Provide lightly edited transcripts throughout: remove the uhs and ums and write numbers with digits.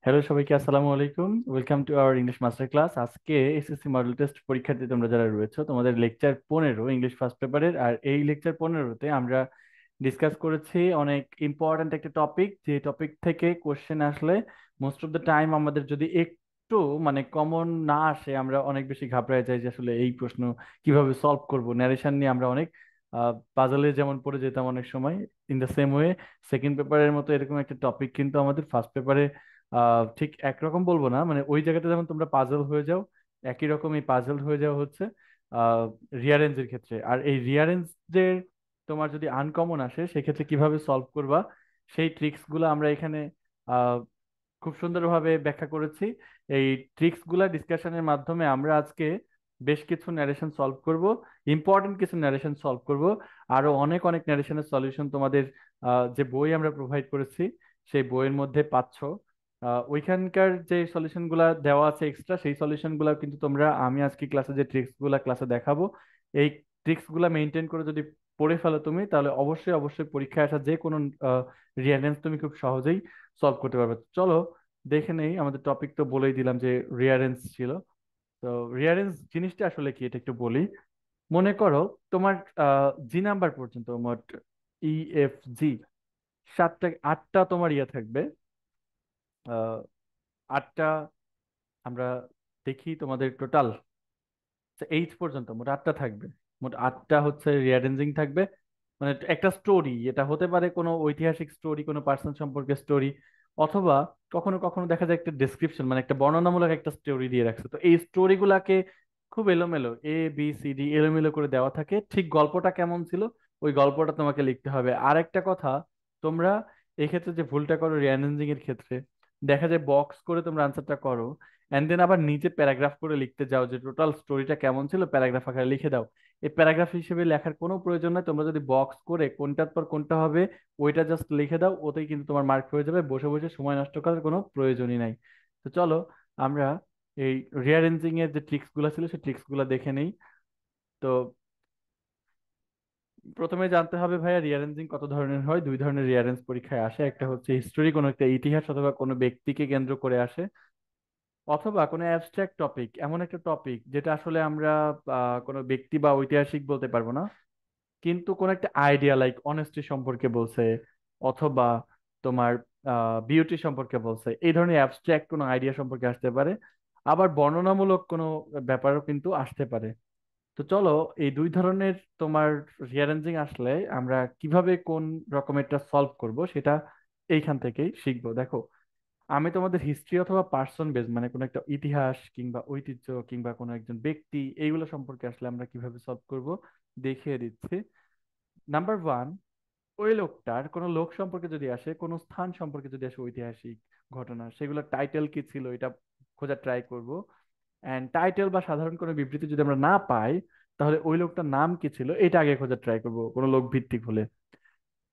Hello সবাইকে, আসসালামু আলাইকুম। Welcome to our English master class. আজকে এসএসসি মডেল টেস্ট পরীক্ষার্থী তোমরা যারা রয়েছে, তোমাদের লেকচার 15 ইংলিশ ফার্স্ট পেপারের। আর এই লেকচার 15তে আমরা ডিসকাস করেছি অনেক ইম্পর্ট্যান্ট একটা টপিক, যে টপিক থেকে কোশ্চেন আসলে মোস্ট অফ দ্য টাইম আমাদের যদি একটু কমন না আসে, আমরা অনেক বেশি ঘাবড়ে যাই যে আসলে এই প্রশ্ন কিভাবে সলভ করব। ন্যারেশন নিয়ে আমরা অনেক পাজলে যেমন পড়ে যেতাম অনেক সময়, in the same way second পেপারের মতো এরকম একটা টপিক কিন্তু আমাদের ফার্স্ট পেপারে ঠিক একরকম বলবো না, ওই জায়গাতে যেমন তোমরা পাজল হয়ে যাও, একই রকম এই পাজল হয়ে যাওয়া হচ্ছে রিয়ারেঞ্জের ক্ষেত্রে। আর এই রিয়ারেঞ্জের তোমার যদি আনকমন আসে সেক্ষেত্রে কিভাবে সলভ করবা, সেই ট্রিক্স গুলো আমরা এখানে আহ খুব সুন্দরভাবে ব্যাখ্যা করেছি। এই ট্রিক্স গুলা ডিসকাশনের মাধ্যমে আমরা আজকে বেশ কিছু ন্যারেশন সলভ করব, ইম্পর্টেন্ট কিছু ন্যারেশন সলভ করব। আরো অনেক অনেক ন্যারেশনের সলিউশন তোমাদের যে বই আমরা প্রোভাইড করেছি সেই বইয়ের মধ্যে পাচ্ছ। ওইখানকার যে সলিউশন গুলা দেওয়া আছে এক্সট্রা, সেই সলিউশন গুলা কিন্তু তোমরা, আমি আজকে ক্লাসে যে ট্রিক্স গুলা ক্লাসে দেখাবো, এই ট্রিক্স গুলা মেনটেন করে যদি পড়ে ফেলো তুমি, তাহলে অবশ্যই অবশ্যই পরীক্ষায় আসা যে কোনো রিয়ারেন্স তুমি খুব সহজেই সলভ করতে পারবে। চলো দেখে নেই। আমাদের টপিক তো বলেই দিলাম যে রিয়ারেন্স ছিল। তো রিয়ারেন্স জিনিসটা আসলে কি, এটা একটু বলি। মনে করো তোমার জি নাম্বার পর্যন্ত মোট ই এফ জি, 8টা তোমার ইয়ে থাকবে। আহ 8টা আমরা দেখি তোমাদের টোটাল এইচ পর্যন্ত মোট 8টা থাকবে। মোট 8টা হচ্ছে রিঅ্যারেঞ্জিং থাকবে। একটা স্টোরি, এটা হতে পারে কোনো ঐতিহাসিক স্টোরি, কোনো পার্সন সম্পর্কে স্টোরি, অথবা কখনো কখনো দেখা যায় একটা ডেসক্রিপশন, একটা বর্ণনামূলক একটা স্টোরি দিয়ে রাখছে। তো এই স্টোরি গুলাকে খুব এলোমেলো, ABCD এলোমেলো করে দেওয়া থাকে। ঠিক গল্পটা কেমন ছিল ওই গল্পটা তোমাকে লিখতে হবে। আর একটা কথা, তোমরা এক্ষেত্রে যে ভুলটা করো রিঅ্যারেঞ্জিং এর ক্ষেত্রে, দেখা যায় বক্স করে তোমরা আনসারটা করো, এন্ড দেন আবার নিচে প্যারাগ্রাফ করে লিখতে যাও যে টোটাল স্টোরিটা কেমন ছিল, প্যারাগ্রাফ আকারে লিখে দাও। এই প্যারাগ্রাফ হিসেবে লেখার কোনো প্রয়োজন নাই। তোমরা যদি বক্স করে কোনটার পর কোনটা হবে ওইটা জাস্ট লিখে দাও, ওতেই কিন্তু তোমার মার্ক হয়ে যাবে। বসে বসে সময় নষ্ট করার কোনো প্রয়োজনই নাই। তো চলো আমরা এই রিঅ্যারেঞ্জিং এর যে ট্রিক্স গুলো ছিল সেই ট্রিক্স গুলো দেখে নেই। তো প্রথমে জানতে হবে ভাইয়া, রিঅ্যারেঞ্জিং কত ধরনের হয়। দুই ধরনের রিঅ্যারেঞ্জ পরীক্ষায় আসে। একটা হচ্ছে হিস্টোরি, কোনো একটা ইতিহাস অথবা কোনো ব্যক্তিকে কেন্দ্র করে আসে, অথবা কোনো অ্যাবস্ট্রাক্ট টপিক, এমন একটা টপিক যেটা আসলে আমরা কোনো ব্যক্তি বা ঐতিহাসিক বলতে পারবো না, কিন্তু কোন একটা আইডিয়া লাইক অনেস্টি সম্পর্কে বলছে, অথবা তোমার বিউটি সম্পর্কে বলছে। এই ধরনের অ্যাবস্ট্রাক্ট কোনো আইডিয়া সম্পর্কে আসতে পারে। আবার বর্ণনামূলক কোনো ব্যাপারও কিন্তু আসতে পারে। তো চলো এই দুই ধরনের তোমার রিয়ারেঞ্জিং আসলে আমরা কিভাবে কোন রকমেরটা সলভ করব সেটা এইখান থেকেই শিখবো। দেখো, আমি তোমাদের হিস্ট্রি অথবা পার্সন বেস, কোনো একটা ইতিহাস কিংবা ঐতিহ্য কিংবা কোনো একজন ব্যক্তি, এইগুলো সম্পর্কে আসলে আমরা কিভাবে সলভ করব দেখিয়ে দিচ্ছি। নাম্বার ওয়ান, ওই লোকটার কোনো লোক সম্পর্কে যদি আসে, কোনো স্থান সম্পর্কে যদি আসে, ঐতিহাসিক ঘটনা, সেগুলোর টাইটেল কি ছিল এটা খোঁজার ট্রাই করব। অ্যান্ড টাইটেল বা সাধারণ কোনো বিবৃতি যদি আমরা না পাই, তাহলে ওই লোকটার নাম কি ছিল এটা আগে খোঁজার ট্রাই করব কোনো লোক ভিত্তিক হলে।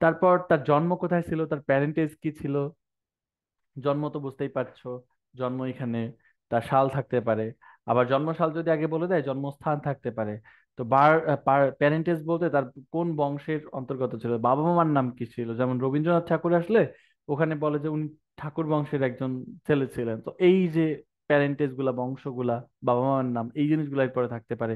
তারপর তার জন্ম কোথায় ছিল, তার প্যারেন্টেজ কি ছিল। জন্ম তো বুঝতেই পারছো, জন্ম এখানে তার সাল থাকতে পারে। আবার জন্মসাল যদি আগে বলে দেয়, জন্মস্থান থাকতে পারে। তো প্যারেন্টেজ বলতে তার কোন বংশের অন্তর্গত ছিল, বাবা মামার নাম কি ছিল। যেমন রবীন্দ্রনাথ ঠাকুর আসলে ওখানে বলে যে উনি ঠাকুর বংশের একজন ছেলে ছিলেন। তো এই যে প্যারেন্টেজ গুলা, বংশগুলা, বাবা মামার নাম, এই জিনিসগুলা পরে থাকতে পারে।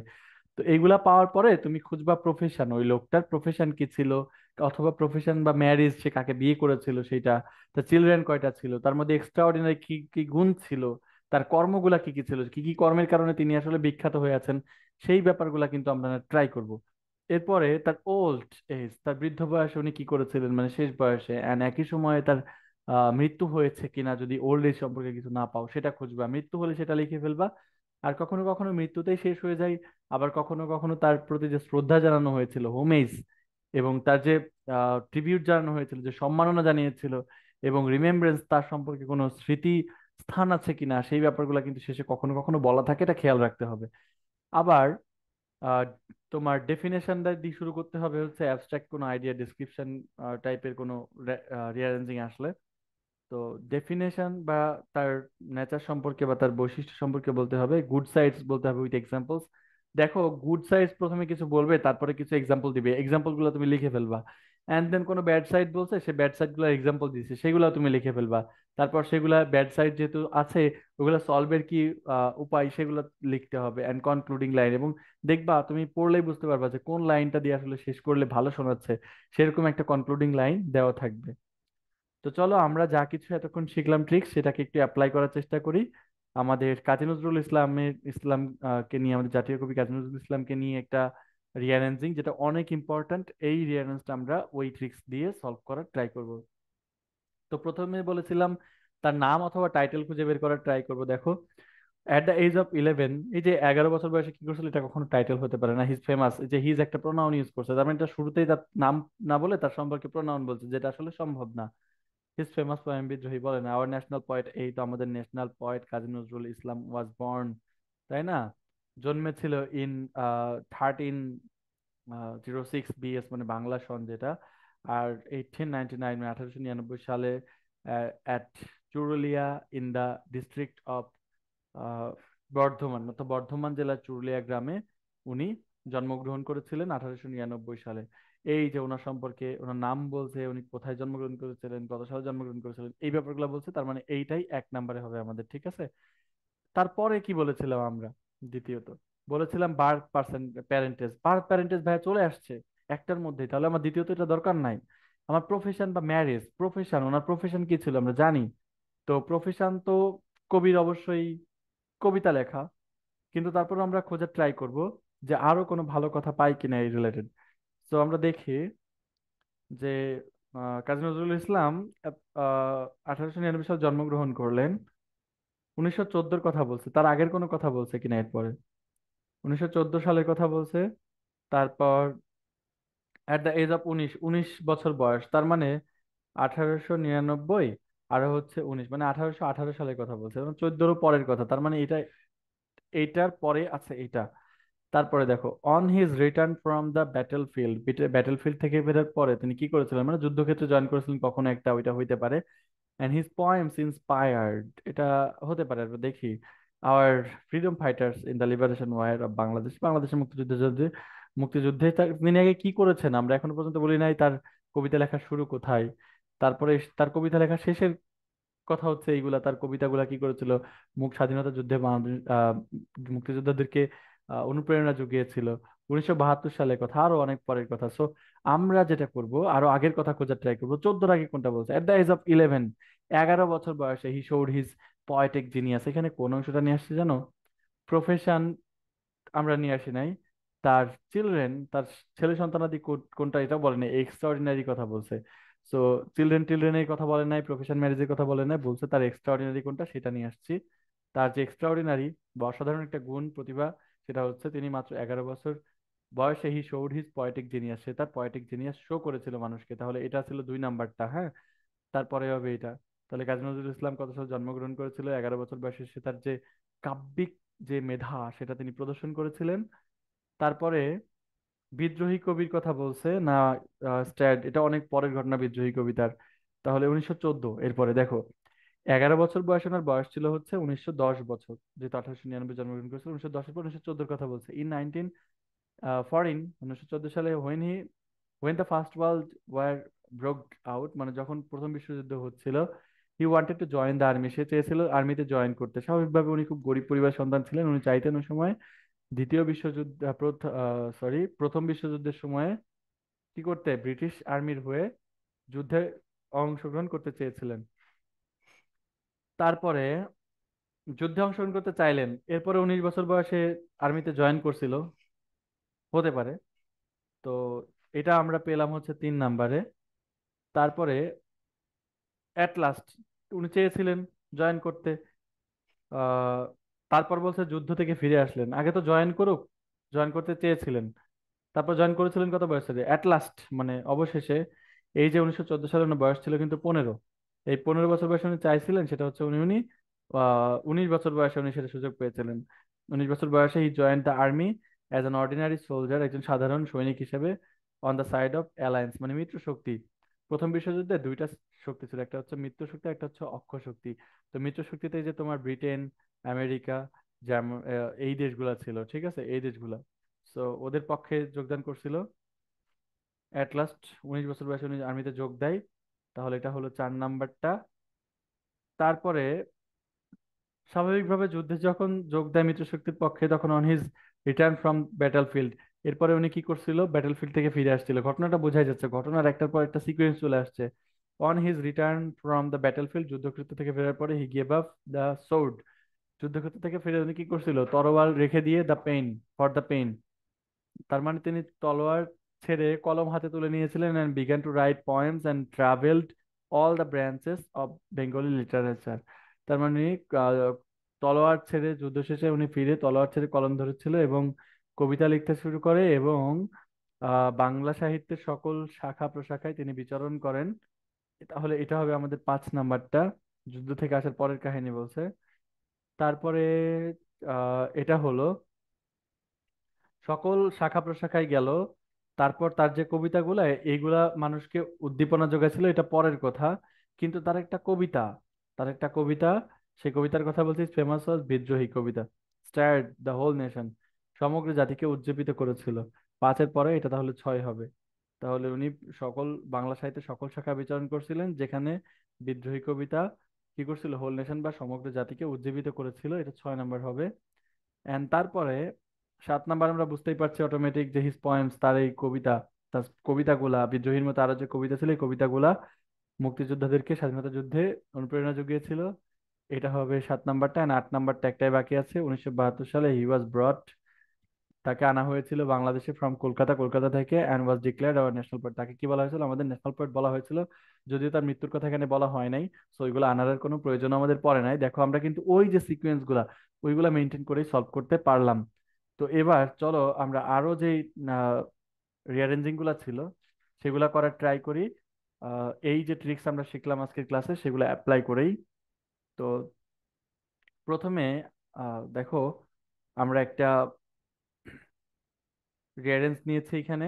তো এইগুলা পাওয়ার পরে তুমি খুঁজবা প্রফেশন, ওই লোকটার প্রফেশন কি ছিল, অথবা প্রফেশন বা ম্যারিজ, সে কাকে বিয়ে করেছিল সেটা, তার চিলড্রেন কয়টা ছিল, তার মধ্যে এক্সট্রা অর্ডিনারি কি কি গুণ ছিল, তার কর্মগুলা কি কি ছিল, কি কি কর্মের কারণে তিনি আসলে বিখ্যাত হয়ে আছেন, সেই ব্যাপারগুলা কিন্তু আমরা ট্রাই করব। এরপরে তার ওল্ড এজ, তার বৃদ্ধ বয়সে উনি কি করেছিলেন, শেষ বয়সে, এন্ড একই সময়ে তার মৃত্যু হয়েছে কিনা, যদি ওল্ড এজ সম্পর্কে কিছু না পাও সেটা খুঁজবা। মৃত্যু হলে সেটা লিখে ফেলবা। আর কখনো কখনো মৃত্যুতেই শেষ হয়ে যায়, আবার কখনো কখনো তার প্রতি যে শ্রদ্ধা জানানো হয়েছিল, হোমেজ, এবং তার যে ট্রিবিউট জানানো হয়েছিল, যে সম্মাননা জানিয়েছিল, এবং রিমেম্বারেন্স, তার সম্পর্কে কোনো স্মৃতি স্থান আছে কিনা, সেই ব্যাপারগুলো কিন্তু শেষে কখনো কখনো বলা থাকে, এটা খেয়াল রাখতে হবে। আবার আহ, তোমার ডেফিনেশন দিয়ে শুরু করতে হবে, হচ্ছে অ্যাবস্ট্রাক্ট কোনো আইডিয়া ডিসক্রিপশন টাইপের কোনো রিয়ারেঞ্জিং আসলে। তো ডেফিনেশন বা তার নেচার সম্পর্কে বা তার বৈশিষ্ট্য সম্পর্কে বলতে হবে, গুড সাইডস বলতে হবে উইথ এক্সাম্পলস। দেখো, গুড সাইডস প্রথমে কিছু বলবে, তারপরে কিছু এক্সাম্পল দিবে, এক্সাম্পল গুলো তুমি লিখে ফেলবা। এন্ড দেন কোনো ব্যাড সাইড বলছে, সে ব্যাড সাইড গুলো এক্সাম্পল দিছে, সেগুলো তুমি লিখে ফেলবা। তারপর সেগুলা ব্যাড সাইড যেহেতু আছে, ওগুলা সলভের কি উপায় সেগুলো লিখতে হবে, অ্যান্ড কনক্লুডিং লাইন। এবং দেখবা তুমি পড়লেই বুঝতে পারবা যে কোন লাইনটা দিয়ে আসলে শেষ করলে ভালো শোনাচ্ছে, সেরকম একটা কনক্লুডিং লাইন দেওয়া থাকবে। তো চলো আমরা যা কিছু এতক্ষণ শিখলাম ট্রিক্স, সেটাকে একটু অ্যাপ্লাই করার চেষ্টা করি। আমাদের কাজী নজরুল ইসলামের কে নিয়ে, আমাদের জাতীয় কবি কাজী নজরুল ইসলামকে নিয়ে একটা রিঅ্যারেঞ্জিং, যেটা অনেক ইম্পর্ট্যান্ট, এই রিঅ্যারেঞ্জটা আমরা ওই ট্রিক্স দিয়ে সলভ করার ট্রাই করব। তো প্রথমে বলেছিলাম তার নাম অথবা টাইটেল খুঁজে বের করার ট্রাই করব। দেখো, অ্যাট দ্য এজ অফ 11, এই যে 11 বছর বয়সে কি করছিল, এটা কখনো টাইটেল হতে পারে না। হিজ ফেমাস, যে হিজ একটা প্রোনাউন ইউজ করছে, তার মানে এটা শুরুতেই তার নাম না বলে তার সম্পর্কে প্রোনাউন বলছে, যেটা আসলে সম্ভব না। হিজ ফেমাস পোয়েম বিদ্রোহী বলে না। আওয়ার ন্যাশনাল পয়েট, এই তো আমাদের national poet Kazi Nazrul Islam was born, তাই না? জন্মেছিল ইন 1306 বিএস, মানে বাংলা সন যেটা। আর 1899 মানে 1899 সালে at Churulia in the district of Bardhaman, অর্থাৎ বর্ধমান জেলার চুরুলিয়া গ্রামে উনি জন্মগ্রহণ করেছিলেন 1899 সালে। এই যে ওনার সম্পর্কে, ওনার নাম বলছে, উনি কোথায় জন্মগ্রহণ করেছিলেন, কত সালে জন্মগ্রহণ করেছিলেন, এই ব্যাপারগুলো বলছে, তার মানে এইটাই 1 নম্বরে হবে আমাদের, ঠিক আছে। তারপরে কি বলেছিলাম আমরা? দ্বিতীয়ত বলেছিলাম বার্থ পার্সেন্ট প্যারেন্টেজ। বার্থ প্যারেন্টেজ ভাইয়া চলে আসছে একটার মধ্যেই, তাহলে আমার দ্বিতীয়ত এটা দরকার নাই। আমার প্রফেশন বা ম্যারেজ, প্রফেশন, ওনার প্রফেশন কি ছিল আমরা জানি। তো প্রফেশন তো কবির অবশ্যই কবিতা লেখা, কিন্তু তারপর আমরা খোঁজার ট্রাই করব যে আরো কোনো ভালো কথা পাই কিনা এই রিলেটেড। তো আমরা দেখি যে কাজী নজরুল ইসলাম 1899 সালে জন্মগ্রহণ করলেন। 1914-র কথা বলছে, তার আগের কোনো কথা বলছে কিনা এরপরে? 1914 সালের কথা বলছে। তারপর অ্যাট দ্য এজ অফ 19 বছর বয়স, তার মানে 1899 আর হচ্ছে 19, মানে 1818 সালের কথা বলছে, এবং 14-রও পরের কথা, তার মানে এটা এইটার পরে আছে এইটা। তারপরে দেখো, on his return from the battle field, battle field থেকে ফেরার পরে তিনি কি করেছিলেন, মানে যুদ্ধক্ষেত্রে জয়েন করেছিলেন কখনো একটা, ওইটা হইতে পারে। অ্যান্ড হিজ পোয়েমস ইন্সপায়ার্ড, এটা হতে পারে, আমরা দেখি। Our freedom fighters in the liberation war of Bangladesh, বাংলাদেশের মুক্তিযুদ্ধে, মুক্তিযুদ্ধে তিনি আগে কি করেছেন আমরা এখনো পর্যন্ত বলি নাই। তার কবিতা লেখা শুরু কোথায়, তারপরে তার কবিতা লেখা শেষের কথা হচ্ছে এইগুলা, তার কবিতাগুলা কি করেছিল, স্বাধীনতা যুদ্ধে বাংলাদেশ মুক্তিযোদ্ধাদেরকে অনুপ্রেরণা জুগিয়েছিল। 1972 সালের কথা, আরো অনেক পরের কথা। সো আমরা যেটা করব, আরো আগের কথা খোঁজার ট্রাই করবো। 14-র আগে কোনটা বলছে? এট দ্য এজ অফ 11, 11 বছর বয়সে he showed his poetic genius. এখানে কোন অংশটা নিয়ে আসছে জানো? প্রফেশন আমরা নিয়ে আসি নাই। তার চিলড্রেন, তার ছেলে সন্তানাদি কোনটা এটা বলে নাই, এক্সট্রাঅর্ডিনারি কথা বলছে। সো চিলড্রেনের কথা বলে নাই, প্রফেশন ম্যারেজের কথা বলে নাই, বলছে তার এক্সট্রাঅর্ডিনারি কোনটা সেটা নিয়ে আসছি। তার যে এক্সট্রাঅর্ডিনারি বা অসাধারণ একটা গুণ প্রতিভা, সেটা হচ্ছে তিনি মাত্র 11 বছর বয়সে he showed his poetic genius, সে তার পয়েটিক জিনিয়াস শো করেছিল মানুষকে। তাহলে এটা ছিল 2 নাম্বারটা, হ্যাঁ। তারপরে হবে এটা। তাহলে কাজী নজরুল ইসলাম কত সালে জন্মগ্রহণ করেছিল? 11 বছর বয়সে সে তার যে কাব্যিক যে মেধা সেটা তিনি প্রদর্শন করেছিলেন। তারপরে বিদ্রোহী কবির কথা বলছে না? স্ট্যাড, এটা অনেক পরের ঘটনা বিদ্রোহী কবিতার। তাহলে 1914, এরপরে দেখো, 11 বছর বয়সে ওনার বয়স ছিল হচ্ছে 1910 বছর, যেহেতু 1899 জন্মগ্রহণ করেছিল। 1910-এর পর 1914-র কথা বলছে। ইন 1914, 1914 সালে, when the first world war broke out, মানে যখন প্রথম বিশ্বযুদ্ধ হচ্ছিল, he wanted to join the army, সে চেয়েছিল আর্মিতে জয়েন করতে। স্বাভাবিকভাবে উনি খুব গরিব পরিবার সন্তান ছিলেন, উনি চাইতেন ওই সময় দ্বিতীয় বিশ্বযুদ্ধ, প্রথম বিশ্বযুদ্ধের সময়ে কি করতে, ব্রিটিশ আর্মির হয়ে যুদ্ধে অংশগ্রহণ করতে চেয়েছিলেন। তারপরে যুদ্ধে অংশগ্রহণ করতে চাইলেন, এরপরে 19 বছর বয়সে আর্মিতে জয়েন করছিল, হতে পারে। তো এটা আমরা পেলাম হচ্ছে 3 নাম্বারে। তারপরে অ্যাট লাস্ট উনি চেয়েছিলেন জয়েন করতে, আহ তারপর বলছে যুদ্ধ থেকে ফিরে আসলেন। আগে তো জয়েন করুক, জয়েন করতে চেয়েছিলেন, তারপর জয়েন করেছিলেন কত বয়সে? অ্যাট লাস্ট মানে অবশেষে। এই যে 1914 সালে ওনার বয়স ছিল কিন্তু 15, এই 15 বছর বয়সে উনি চাইছিলেন, সেটা হচ্ছে উনি উনি 19 বছর বয়সে উনি সেটা সুযোগ পেয়েছিলেন। 19 বছর বয়সে he joined the army as an ordinary soldier, একজন সাধারণ সৈনিক হিসেবে, on the side of alliance, মানে মিত্র শক্তি। প্রথম বিশ্বযুদ্ধে দুইটা শক্তি ছিল, একটা হচ্ছে মিত্র শক্তি, একটা হচ্ছে অক্ষ শক্তি। তো মিত্র শক্তিতে যে তোমার ব্রিটেন, আমেরিকা, যেমন এই দেশগুলা ছিল, ঠিক আছে, এই দেশগুলা। সো ওদের পক্ষে যোগদান করছিল। অ্যাট লাস্ট 19 বছর বয়সে উনি আর্মিতে যোগ দেয়। তাহলে এটা হলো 4 নাম্বারটা। তারপরে স্বাভাবিকভাবে যুদ্ধে যখন যোগ দেয় মিত্রশক্তির পক্ষে, তখন on his return from battlefield, এরপরে উনি কি করছিল, ব্যাটলফিল্ড থেকে ফিরে আসছিল। ঘটনাটা বোঝাই যাচ্ছে, ঘটনার একটার পর একটা সিকোয়েন্স চলে আসছে। On his return from the battlefield, যুদ্ধক্ষেত্র থেকে ফেরার পরে, he gave up the sword, যুদ্ধক্ষেত্র থেকে ফিরে উনি কি করছিল, তরোয়াল রেখে দিয়ে, the pain, for the pain, তার মানে তিনি তলোয়ার ছেড়ে কলম হাতে তুলে নিয়েছিলেন, and began to write poems and traveled all the branches of Bengali literature। তার মানে আহ, তলোয়ার ছেড়ে, যুদ্ধ শেষে উনি ফিরে তলোয়ার ছেড়ে কলম ধরেছিল এবং কবিতা লিখতে শুরু করে, এবং বাংলা সাহিত্যের সকল শাখা প্রশাখায় তিনি বিচরণ করেন। তাহলে এটা হবে আমাদের 5 নাম্বারটা, যুদ্ধ থেকে আসার পরের কাহিনী বলছে। তারপরে এটা হলো সকল শাখা প্রশাখায় গেল। তারপর তার যে কবিতাগুলা, এইগুলা মানুষকে উদ্দীপনা যোগাইছিল, এটা পরের কথা। কিন্তু তার একটা কবিতা, সেই কবিতার কথা বলছি, ফেমাস ওয়াজ বিদ্রোহী কবিতা, স্টার্ড দ্য হোল নেশন, সমগ্র জাতিকে উজ্জীবিত করেছিল। 5-এর পরে এটা তাহলে 6 হবে। তাহলে উনি সকল বাংলা সাহিত্যে সকল শাখা বিচরণ করছিলেন, যেখানে বিদ্রোহী কবিতা কি করছিল, হোল নেশন বা সমগ্র জাতিকে উজ্জীবিত করেছিল, এটা 6 নাম্বার হবে। এন্ড তারপরে 7 নাম্বার আমরা বুঝতেই পারছি অটোমেটিক, যে হিজ পয়েমস, তার এই কবিতা, তার কবিতাগুলা, বিদ্রোহীর মতো আরো যে কবিতা ছিল, এই কবিতাগুলা মুক্তিযোদ্ধাদেরকে স্বাধীনতা যুদ্ধে অনুপ্রেরণা জুগিয়েছিল। এটা হবে 7 নাম্বারটা। এন্ড 8 নাম্বারটা একটাই বাকি আছে, 1972 সালে হি ওয়াজ ব্রট, তাকে আনা হয়েছিল বাংলাদেশে ফ্রম কলকাতা, কলকাতা থেকে, and was declared our national poet, তাকে কি বলা হয়েছিল, আমাদের ন্যাশনাল পোয়েট বলা হয়েছিল। যদিও তার মৃত্যুর কথা এখানে বলা হয় নাই, সো ওইগুলো আনার আর কোনো প্রয়োজন আমাদের পড়ে নাই। দেখো আমরা কিন্তু ওই যে সিকোয়েন্স গুলা, ওইগুলা মেনটেন করেই সলভ করতে পারলাম। তো এবার চলো আমরা আরো যে রিয়ারেঞ্জিং গুলা ছিল সেগুলা করার ট্রাই করি। এই যে ট্রিক্স আমরা শিখলাম আজকের ক্লাসে, সেগুলো অ্যাপ্লাই করেই। তো প্রথমে দেখো, আমরা একটা রিয়ারেঞ্জ নিয়েছি এখানে।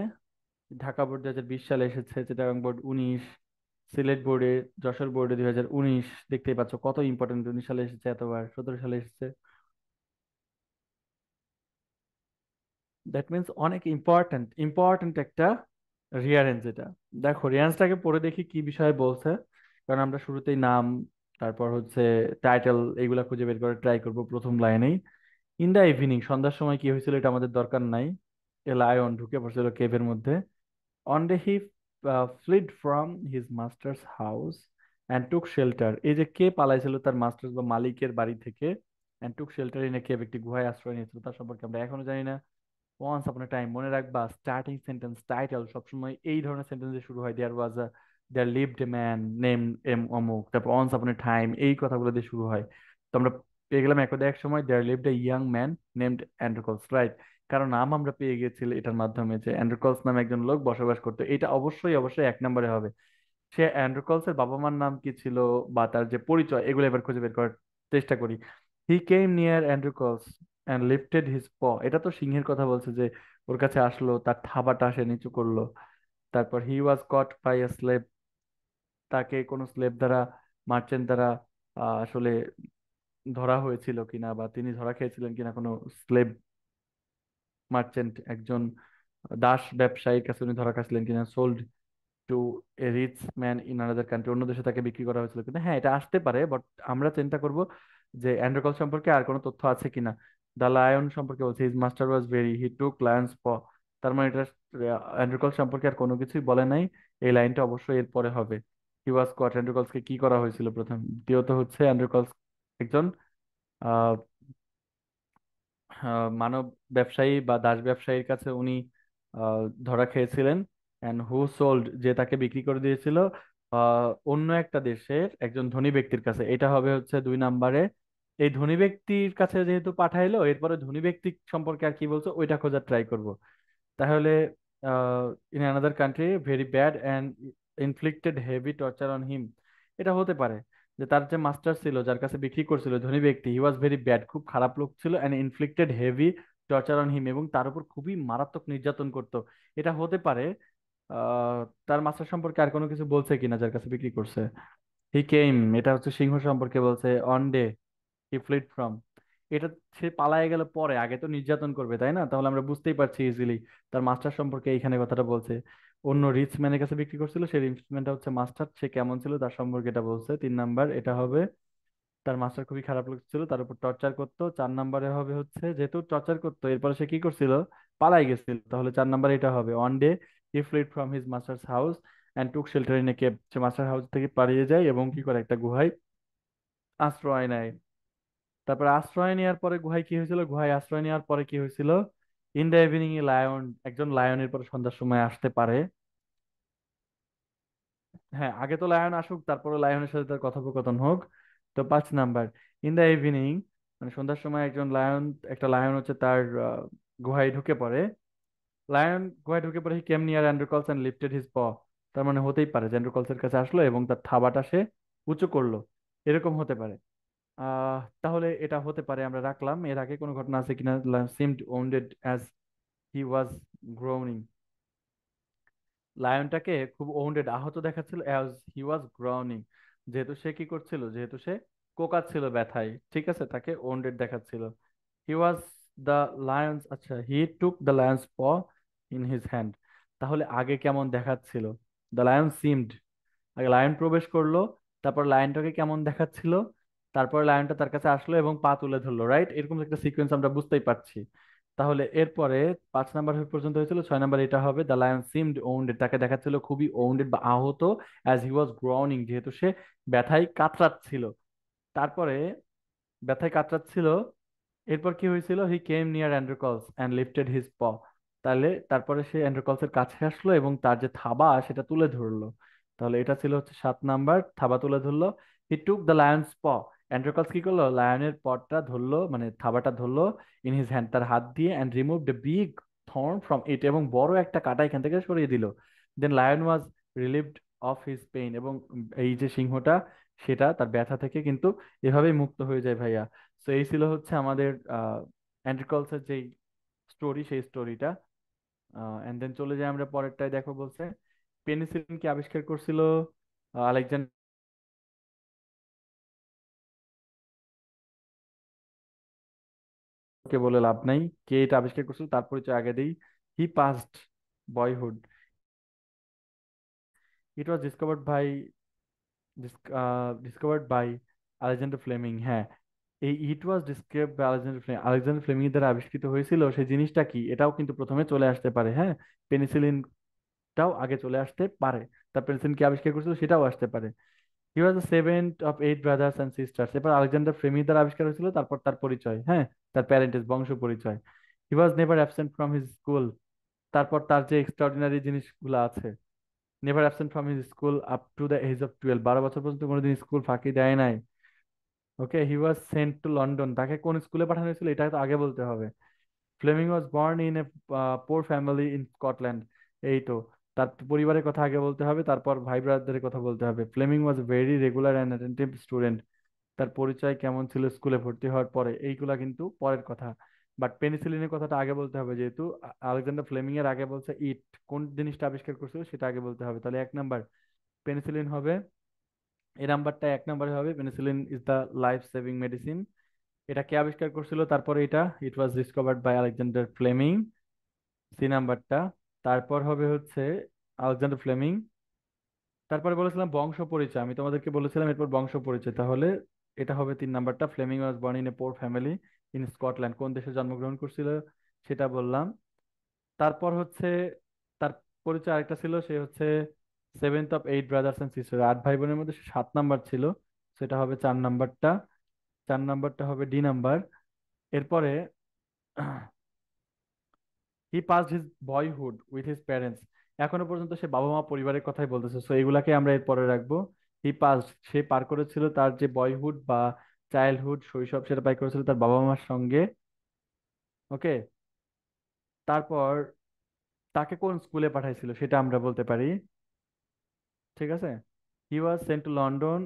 ঢাকা বোর্ড 2020 সালে এসেছে, চিটাগাং বোর্ড 19, সিলেট বোর্ডে, যশোর বোর্ডে 2019। দেখতেই পাচ্ছ কত ইম্পর্টেন্ট, 19 সালে এসেছে এতবার, 17 সালে এসেছে। দ্যাট মিনস অনেক ইম্পর্টেন্ট ইম্পর্টেন্ট একটা রিয়ারেঞ্জ এটা। দেখো রিয়ারেঞ্জটাকে পড়ে দেখি কি বিষয়ে বলছে, কারণ আমরা শুরুতেই নাম, তারপর হচ্ছে টাইটেল, এগুলা খুঁজে বের করে ট্রাই করব প্রথম লাইনেই। ইন দা ইভিনিং, সন্ধ্যার সময় কি হয়েছিল এটা আমাদের দরকার নাই। এ লায়ন ঢুকে পড়ছিল কেভের মধ্যে। On day he fled from his master's house and took shelter, এই যে কে পালাইছিল তার মাস্টার্স বা মালিকের বাড়ি থেকে, and took shelter in a cave, একটি গুহায় আশ্রয় নিয়েছিল, তার সম্পর্কে আমরা এখনো জানি না। ওয়ান্স আপন এ টাইম, মনে রাখবা স্টার্টিং সেন্টেন্স টাইটেল সবসময় এই ধরনের সেন্টেন্স দিয়ে শুরু হয়, there was a, there lived a man name M অমুক, তারপর ওয়ান্স আপন এ টাইম, এই কথাগুলো দিয়ে শুরু হয়। তো আমরা পেয়ে গেলাম একদা এক সময়, there lived a young man named Androcles, right. কারণ নাম আমরা পেয়ে গেছি এটার মাধ্যমে, যে অ্যান্ড্রোকলস নামে একজন লোক বসবাস করতো, এটা অবশ্যই অবশ্যই 1 নম্বরে হবে। সে অ্যান্ড্রোকলস এর বাবা মার নাম কি ছিল, বা তার যে পরিচয়, এগুলো এবার খুঁজে বের করার চেষ্টা করি। হি কেম নিয়ার অ্যান্ড্রোকলস অ্যান্ড লিফটেড হিজ প, এটা তো সিংহের কথা বলছে, যে ওর কাছে আসলো, তার থাবাটা সে নিচু করলো। তারপর হি ওয়াজ কট বাই এ স্লেভ, তাকে কোনো স্লেভ দ্বারা, মার্চেন্ট দ্বারা আসলে ধরা হয়েছিল কিনা, বা তিনি ধরা খেয়েছিলেন কিনা কোনো স্লেভ মার্চেন্ট, একজন দাস ব্যবসায়ীর কাছে উনি ধরা খাচ্ছিলেন কিনা। Sold to a rich man in another country, অন্য দেশে তাকে বিক্রি করা হয়েছিল কিনা। হ্যাঁ, এটা আসতে পারে, বাট আমরা চিন্তা করব যে অ্যান্ড্রোকল সম্পর্কে আর কোনো তথ্য আছে কিনা। দ্য লায়ন সম্পর্কে বলছে, his master was very, he took Lions প, তার মানে এটা অ্যান্ড্রোকল সম্পর্কে আর কোনো কিছুই বলে নাই। এই লাইনটা অবশ্যই এর পরে হবে। হি ওয়াজ কট, অ্যান্ড্রোকলসকে কি করা হয়েছিল প্রথম। দ্বিতীয়ত হচ্ছে অ্যান্ড্রোকলস একজন আহ মানব ব্যবসায়ী বা দাস ব্যবসায়ীর কাছে উনি ধরা খেয়েছিলেন। অ্যান্ড হু সোল্ড, যে তাকে বিক্রি করে দিয়েছিল অন্য একটা দেশের একজন ধনী ব্যক্তির কাছে, এটা হবে হচ্ছে 2 নম্বরে। এই ধনী ব্যক্তির কাছে যেহেতু পাঠাইলো, এরপরে ধনী ব্যক্তি সম্পর্কে আর কি বলছো ওইটা খোঁজার ট্রাই করব। তাহলে in another country very bad and inflicted heavy torture on him, এটা হতে পারে যে তার যে মাস্টার ছিল, যার কাছে বিক্রি করছিল, ধনী ব্যক্তি, হি ওয়াজ ভেরি ব্যাড, খুব খারাপ লোক ছিল, and inflicted heavy torture on him, এবং তার উপর খুবই মারাত্মক নির্যাতন করতো, এটা হতে পারে। আহ তার মাস্টার সম্পর্কে আর কোনো কিছু বলছে কিনা যার কাছে বিক্রি করছে। হি কেম, এটা হচ্ছে সিংহ সম্পর্কে বলছে। On day he fled from, এটা সে পালায়ে গেল পরে, আগে তো নির্যাতন করবে তাই না, তাহলে আমরা বুঝতেই পারছি ইজিলি তার মাস্টার সম্পর্কে এইখানে কথাটা বলছে। অন্য রিচ ম্যানের কাছে বিক্রি করছিল, সেই রিচ ম্যানটা হচ্ছে মাস্টার, সে কেমন ছিল তার সম্পর্কে এটা বলছে। 3 নাম্বার এটা হবে। তার মাস্টার খুবই খারাপ লাগছিল, তার উপর টর্চার করতো। 4 নম্বরে হবে হচ্ছে, যেহেতু টর্চার করতো এরপরে সে কি করছিল, পালাই গেছিল, তাহলে 4 নম্বরে এটা হবে one day he fled from his masters house and took shelter in a cave. Say master house থেকে পালিয়ে যায় এবং কি করে, একটা গুহায় আশ্রয় নেয়। তারপর আশ্রয় নেওয়ার পরে গুহায় কি হয়েছিল, গুহায় আশ্রয় নেওয়ার পরে কি হয়েছিল, in the evening a lion, একজন লায়নের পরে সন্ধ্যার সময় আসতে পারে। হ্যাঁ, আগে তো লায়ন আসুক, তারপরে লায়নের সাথে তার কথোপকথন হোক। তো 5 নাম্বার, ইন দ্য ইভিনিং, মানে সন্ধ্যার সময় একজন লায়ন, একটা লায়ন হচ্ছে তার গুহায় ঢুকে পড়ে। লায়ন গুহায় ঢুকে পড়ে, হি কেম নিয়ার অ্যান্ড্রোকলস অ্যান্ড লিফটেড হিজ প। তার মানে হতেই পারে যে অ্যান্ড্রোকলসের কাছে আসলো এবং তার থাবাটা সে উঁচু করলো, এরকম হতে পারে। তাহলে এটা হতে পারে, আমরা রাখলাম। এর আগে কোনো ঘটনা আছে কিনা, seemed wounded as he was groaning. লায়নটাকে খুব ওউন্ডেড, আহত দেখাচ্ছিল, অ্যাজ হি ওয়াজ গ্রাউনিং, যেহেতু সে কি করছিল, যেহেতু সে কোকাচ্ছিল ব্যথায়, ঠিক আছে, তাকে ওউন্ডেড দেখাচ্ছিল। হি ওয়াজ দ্য লায়ন্স, আচ্ছা, হি টুক দ্য লায়ন্স প ইন হিজ হ্যান্ড। তাহলে আগে কেমন দেখাচ্ছিল, দ্য লায়ন সিমড, আগে লায়ন প্রবেশ করলো, তারপর লায়নটাকে কেমন দেখাচ্ছিল, তারপর লায়নটা তার কাছে আসলো এবং পা তুলে ধরলো, রাইট? এরকম একটা সিকোয়েন্স আমরা বুঝতেই পারছি। তাহলে এরপরে 5 নাম্বার পর্যন্ত হয়েছিল, 6 নাম্বার এটা হবে, দ্য লায়ন সিমড ওউন্ডেড, তাকে দেখাচ্ছিল খুবই ওউন্ডেড বা আহত, অ্যাজ হি ওয়াজ গ্রাউনিং, যেহেতু সে ব্যথায় কাতরাচ্ছিল। তারপরে ব্যথায় কাতরাচ্ছিল, এরপর কি হয়েছিল, হি কেম নিয়ার অ্যান্ড্রোকলস অ্যান্ড লিফটেড হিজ প। তাহলে তারপরে সে অ্যান্ড্রোকলসের কাছে আসলো এবং তার যে থাবা সেটা তুলে ধরলো। তাহলে এটা ছিল হচ্ছে 7 নাম্বার, থাবা তুলে ধরলো। হি টুক দ্য লায়ন্স প, অ্যান্ড্রোকলস কি করলো, লায়নের পটটা ধরলো, মানে থাবাটা ধরলো, ইন হিজ হ্যান্ড, তার হাত দিয়ে, and remove the big thorn from it, এবং বড় একটা কাঁটা এখান থেকে সরিয়ে দিল। Then lion was relieved of his pain, এবং এই যে সিংহটা, সেটা তার ব্যথা থেকে কিন্তু এভাবেই মুক্ত হয়ে যায় ভাইয়া। তো এই ছিল হচ্ছে আমাদের অ্যান্ড্রিকলসের যেই স্টোরি, সেই স্টোরিটা। এন্ড দেন চলে যাই আমরা পরেরটায়, দেখো বলছে পেনিসিলিন কে আবিষ্কার করছিল আলেকজান্ডার। কে বলে লাভ নাই, কে এটা আবিষ্কার করছিল তার পরিচয় আগে দিই। He passed boyhood, it was discovered by Alexander Fleming. হ্যাঁ, এই it was describe by Alexander Fleming, Alexander Fleming দ্বারা আবিষ্কৃত হয়েছিল, সেই জিনিসটা কি এটাও কিন্তু প্রথমে চলে আসতে পারে। হ্যাঁ, পেনিসিলিন টাও আগে চলে আসতে পারে, তার পেনিসিলিন কে আবিষ্কার করেছিল সেটাও আসতে পারে। He was the seventh of 8 brothers and sisters. এরপর আলেকজান্ডার ফ্লেমিং দ্বারা আবিষ্কার হয়েছিল, তারপর তার পরিচয়, হ্যাঁ, তার প্যারেন্টেজ, বংশ পরিচয়। He was never absent from his school, তারপর তার যে এক্সট্রাঅর্ডিনারি জিনিসগুলো আছে, never absent from his school up to the age of 12, 12 বছর পর্যন্ত কোনোদিন স্কুল ফাঁকি দেয় নাই। Okay, he was sent to London, তাকে কোন স্কুলে পাঠানো হয়েছিল এটা তো আগে বলতে হবে। Fleming was born in a poor family in Scotland, এই তো, তার পরিবারের কথা আগে বলতে হবে, তারপর ভাই ব্রাদারের কথা বলতে হবে। Fleming was very regular and attentive student, তার পরিচয় কেমন ছিল স্কুলে ভর্তি হওয়ার পরে, এইগুলা কিন্তু পরের কথা। বাট পেনিসিলিনের কথাটা আগে বলতে হবে, যেহেতু আলেকজান্ডার ফ্লেমিং এর আগে বলছে ইট, কোন জিনিসটা আবিষ্কার করছিল সেটা আগে বলতে হবে। তাহলে 1 নাম্বার পেনিসিলিন হবে, এই নাম্বারটা 1 নাম্বারে হবে, penicillin is the life saving medicine. এটা কে আবিষ্কার করছিল তারপরে, এটা it was discovered by Alexander Fleming, C নাম্বারটা। তারপর হবে হচ্ছে আলেকজান্ডার ফ্লেমিং, তারপরে বলেছিলাম বংশ পরিচয়, আমি তোমাদেরকে বলেছিলাম এরপর বংশ পরিচয়, তাহলে এটা হবে 3 নাম্বারটা, Fleming was born in a poor family in Scotland, কোন দেশে জন্মগ্রহণ করছিল সেটা বললাম। তারপর হচ্ছে তার পরিচয় আরেকটা ছিল, সে হচ্ছে seventh of 8 brothers and sister, 8 ভাই বোনের মধ্যে সে 7 নাম্বার ছিল, সেটা হবে 4 নাম্বারটা। 4 নাম্বারটা হবে ডি নাম্বার। এরপরে he passed his boyhood with his parents, এখনো পর্যন্ত সে বাবা মা পরিবারের কথাই বলতেছে, সো এগুলাকে আমরা এর পরে রাখবো। হি পাসড, সে পার করেছিল তার যে বয়হুড বা চাইল্ডহুড, শৈশব, সেটা পার করেছিল তার বাবা মার সঙ্গে। ওকে, তারপর তাকে কোন স্কুলে পাঠাইছিল সেটা আমরা বলতে পারি, ঠিক আছে। He was sent to London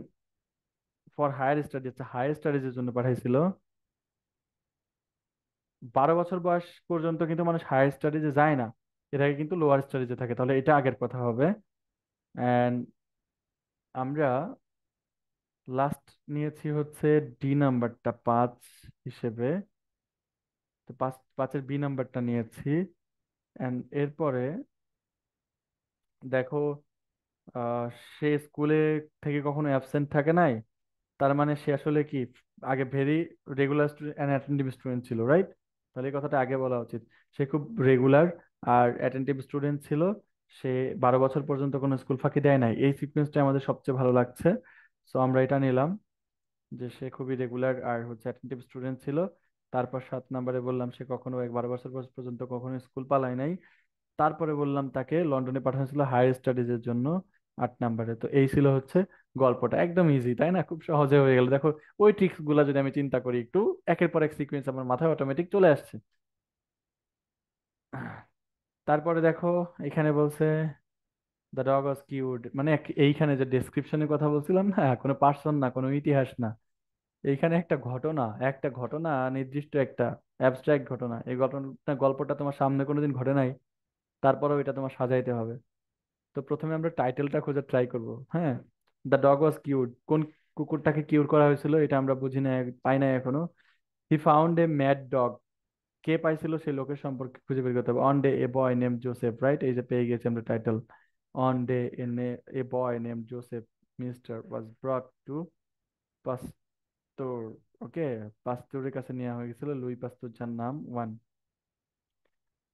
for higher study, আচ্ছা হায়ার স্টাডিজের জন্য পাঠাইছিল। 12 বছর বয়স পর্যন্ত কিন্তু মানুষ হায়ার স্টাডিজে যায় না, এর আগে কিন্তু লোয়ার স্টাডিজে থাকে, তাহলে এটা আগের কথা হবে। অ্যান্ড আমরা লাস্ট নিয়েছি হচ্ছে ডি নাম্বারটা 5 হিসেবে, তো পাঁচের বি নাম্বারটা নিয়েছি। এন্ড এরপরে দেখো, আহ, সে স্কুলে থেকে কখনো অ্যাবসেন্ট থাকে নাই, তার মানে সে আসলে কি আগে very regular and attentive student ছিল, রাইট? তাহলে এই কথাটা আগে বলা উচিত। সে খুব রেগুলার আর অ্যাটেন্টিভ স্টুডেন্ট ছিল। সে 12 বছর পর্যন্ত কোনো স্কুল ফাঁকি দেয় নাই, এই সিকোয়েন্সটা আমাদের সবচেয়ে ভালো লাগছে। সো আমরা এটা নিলাম, যে সে খুবই রেগুলার আর হচ্ছে অ্যাটেন্টিভ স্টুডেন্ট ছিল। তারপর 7 নম্বরে বললাম সে কখনো 12 বছর পর্যন্ত কখনো স্কুল পালায় নাই। তারপরে বললাম তাকে লন্ডনে পাঠানো ছিল হায়ার স্টাডিজের জন্য, 8 নম্বরে। তো এই ছিল হচ্ছে গল্পটা, একদম ইজি তাই না? খুব সহজে হয়ে গেল দেখো। ওই ট্রিক্স গুলা যদি আমি চিন্তা করি একটু, একের পর এক সিকোয়েন্স আমার মাথায় অটোমেটিক চলে আসছে। তারপরে দেখো, এখানে বলছে দ্য ডগ ওয়াজ কিউড, মানে এইখানে যে ডেসক্রিপশনের কথা বলছিলাম না, কোনো পার্সন না, কোনো ইতিহাস না, এইখানে একটা ঘটনা, নির্দিষ্ট একটা অ্যাবস্ট্রাক্ট ঘটনা। এই ঘটনা, গল্পটা তোমার সামনে কোনোদিন ঘটে নাই, তারপরেও এটা তোমার সাজাইতে হবে। তো প্রথমে আমরা টাইটেলটা খোঁজার ট্রাই করব। হ্যাঁ, দ্য ডগ ওয়াজ কিউড, কোন কুকুরটাকে কিউর করা হয়েছিল এটা আমরা বুঝি না, পাই না এখনো। He found a mad dog, কে পাইছিল সেই লোকের সম্পর্কে খুঁজে বের করতে হবে। On day a boy name Joseph, right? এই যে পেয়ে গেছি আমরা টাইটেল। On day a boy name Joseph Meister was brought to Pasteur. Okay, পাস্তুরের কাছে নেওয়া হয়ে গেছিল, লুই পাস্তুর যার নাম one,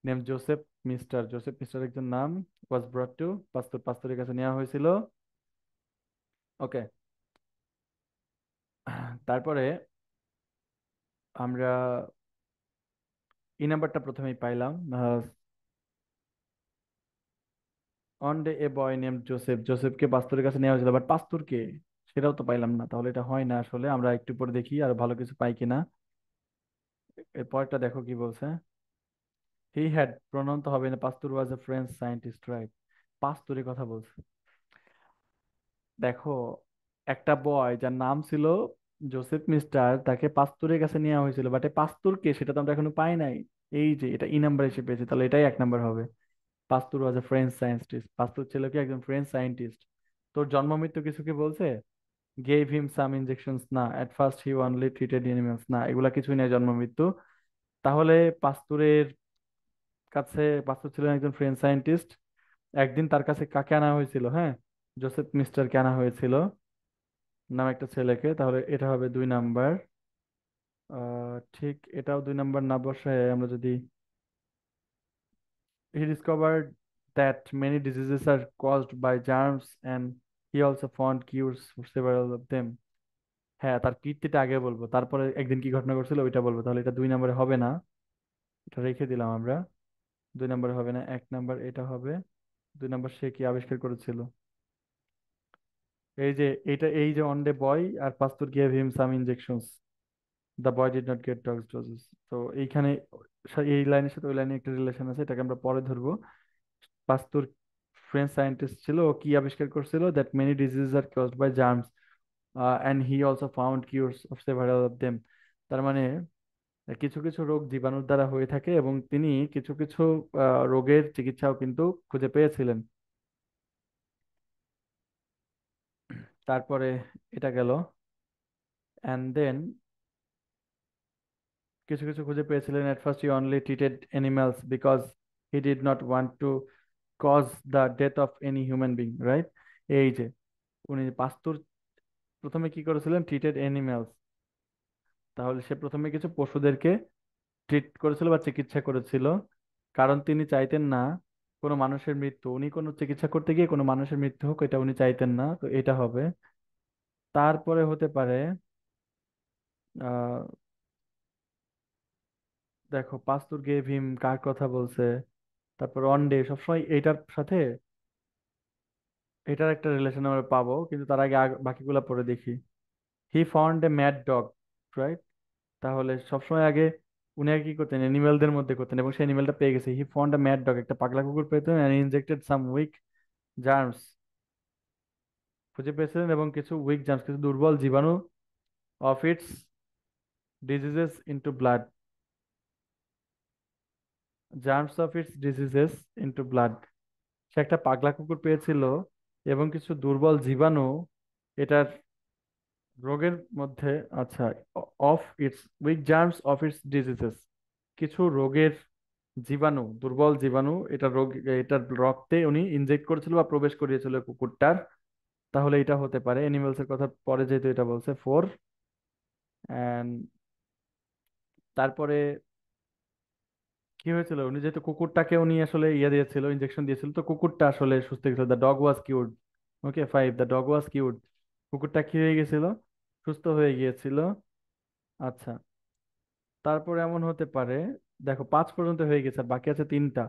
name Joseph Meister, Joseph Meister একজন নাম, ওয়াজ ব্রট টু পাস্তুর, পাস্তুরের কাছে নেওয়া হয়েছিল। ওকে, তারপরে আমরা এই নাম্বারটা প্রথমেই পাইলাম। On day a boy name Joseph, জোসেফকে পাস্তুরের কাছে নেওয়া হয়েছিল, বাট পাস্তুর কে সেটাও তো পাইলাম না, তাহলে এটা হয় না আসলে। আমরা একটু পরে দেখি আর ভালো কিছু পাই কিনা। এর পরেরটা দেখো কি বলছে। হি হ্যাড, প্রণয়ন তো হবে না, Pasteur was a French scientist, right? পাস্তুরের কথা বলছে। দেখো, একটা বয় যার নাম ছিল জোসেফ মিস্টার, তাকে পাস্তুরের কাছে নেওয়া হয়েছিল, বাট এই পাস্তুর কে সেটা তো আমরা এখনো পাই নাই। এই যে এটা ই নাম্বার এসে পেয়েছে, তাহলে এটাই 1 নাম্বার হবে। পাস্তুর ওয়াজ এ ফ্রেঞ্চ সায়েন্টিস্ট, পাস্তুর ছিল কি একজন ফ্রেঞ্চ সায়েন্টিস্ট। তোর জন্ম মৃত্যু কিছু কি বলছে? গেভ হিম সাম ইনজেকশনস, না। এট first he only treated animals, না, এগুলা কিছুই নেই জন্ম মৃত্যু। তাহলে পাস্তুরের কাছে, পাস্তুর ছিলেন একজন ফ্রেঞ্চ সায়েন্টিস্ট। একদিন তার কাছে কাকে আনা হয়েছিল? হ্যাঁ, জোসেফ মিস্টারকে আনা হয়েছিল, নাম একটা ছেলেকে। তাহলে এটা হবে 2 নাম্বার। ঠিক, এটাও 2 নাম্বার না বসায় আমরা যদি, he discovered that many diseases are caused by germs and he also found cures for several of them. হ্যাঁ, তার কীর্তিটা আগে বলবো, তারপরে একদিন কি ঘটনা ঘটছিল ওইটা বলবো। তাহলে এটা 2 নাম্বারে হবে না, এটা রেখে দিলাম আমরা। 2 নাম্বারে হবে না, 1 নাম্বার এটা হবে। 2 নাম্বার সে কি আবিষ্কার করেছিল? এই যে এটা, এই যে অন ডে বয় আর Pasteur gave him some injections, the boy did not get dogs doses. তো এইখানে এই লাইনের সাথে ওই লাইনে একটা রিলেশন আছে, এটাকে আমরা পরে ধরবো। পাস্তুর ফ্রেঞ্চ সায়েন্টিস্ট ছিল, ও কি আবিষ্কার করছিল? That many disease are caused by germs and he also found cures of several of them. তার মানে কিছু কিছু রোগ জীবাণুর দ্বারা হয়ে থাকে, এবং তিনি কিছু কিছু রোগের চিকিৎসাও কিন্তু খুঁজে পেয়েছিলেন। তারপরে এটা গেল, অ্যান্ড দেন কিছু কিছু খুঁজে পেয়েছিলেন। At first he only treated animals because he did not want to cause the death of any human being, right? এই যে উনি পাস্তুর প্রথমে কি করেছিলেন? Treated animals. তাহলে সে প্রথমে কিছু পশুদেরকে ট্রিট করেছিল বা চিকিৎসা করেছিল, কারণ তিনি চাইতেন না কোনো মানুষের মৃত্যু, উনি কোনো চিকিৎসা করতে গিয়ে কোনো মানুষের মৃত্যু হোক, এটা উনি চাইতেন না। তো এটা হবে। তারপরে হতে পারে, আহ দেখো, পাস্তুর গেভ হিম কার কথা বলছে, তারপর ওয়ান ডে, সবসময় এইটার সাথে এটার একটা রিলেশন আমরা পাবো, কিন্তু তার আগে বাকিগুলা পরে দেখি। হি found a mad dog, right? তাহলে সবসময় আগে উনি আগে কি করতেন? অ্যানিমেলদের মধ্যে করতেন, এবং সেই অ্যানিমেলটা পেয়ে গেছে। He found a mad dog, একটা পাগলা কুকুর পেতেন, and injected some weak germs, খুঁজে পেয়েছিলেন, এবং কিছু উইক জার্মস, কিছু দুর্বল জীবাণু, of its diseases into blood, germs of its diseases into blood. সে একটা পাগলা কুকুর পেয়েছিল, এবং কিছু দুর্বল জীবাণু এটার রোগের মধ্যে, আচ্ছা, of its weak germs of its diseases, কিছু রোগের জীবাণু, দুর্বল জীবাণু এটা রোগ, এটার রক্তে উনি ইনজেক্ট করেছিল বা প্রবেশ করিয়েছিল কুকুরটার। তাহলে এটা হতে পারে অ্যানিমেলস এর কথা পরে, যেহেতু এটা বলছে ফোর। অ্যান্ড তারপরে কি হয়েছিল, উনি যেহেতু কুকুরটাকে উনি আসলে ইয়ে দিয়েছিল, ইনজেকশন দিয়েছিল, তো কুকুরটা আসলে সুস্থ হয়ে গেছিল। The dog was cured. Okay, five, the dog was cured. কুকুরটা কি হয়ে গেছিল, সুস্থ হয়ে গিয়েছিল। আচ্ছা, তারপরে এমন হতে পারে, দেখো পাঁচ পর্যন্ত হয়ে গেছে, আর বাকি আছে তিনটা।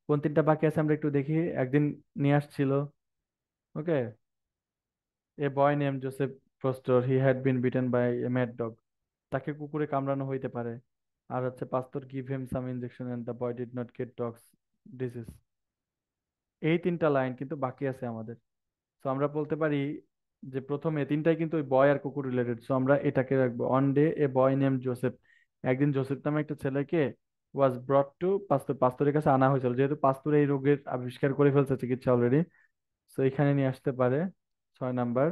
কোন তিনটা বাকি আছে আমরা একটু দেখি। একদিন নিয়ে আসছিল, okay, a boy name Joseph Foster, he had been beaten by a mad dog. তাকে কুকুরে কামড়ানো হইতে পারে। আর হচ্ছে Pasteur give him some injection and the boy did not get dogs disease. এই তিনটা লাইন কিন্তু বাকি আছে আমাদের। তো আমরা বলতে পারি যে প্রথমে তিনটাই কিন্তু ওই বয় আর কুকুর রিলেটেড, সো আমরা এটাকে রাখবো। On day a boy name Joseph, একদিন জোসেফ নামে একটা ছেলেকে ওয়াজ ব্রট টু পাস্তুর, পাস্তুরের কাছে আনা হয়েছিল, যেহেতু পাস্তুর এই রোগের আবিষ্কার করে ফেলছে চিকিৎসা অলরেডি, তো এখানে নিয়ে আসতে পারে। 6 নাম্বার।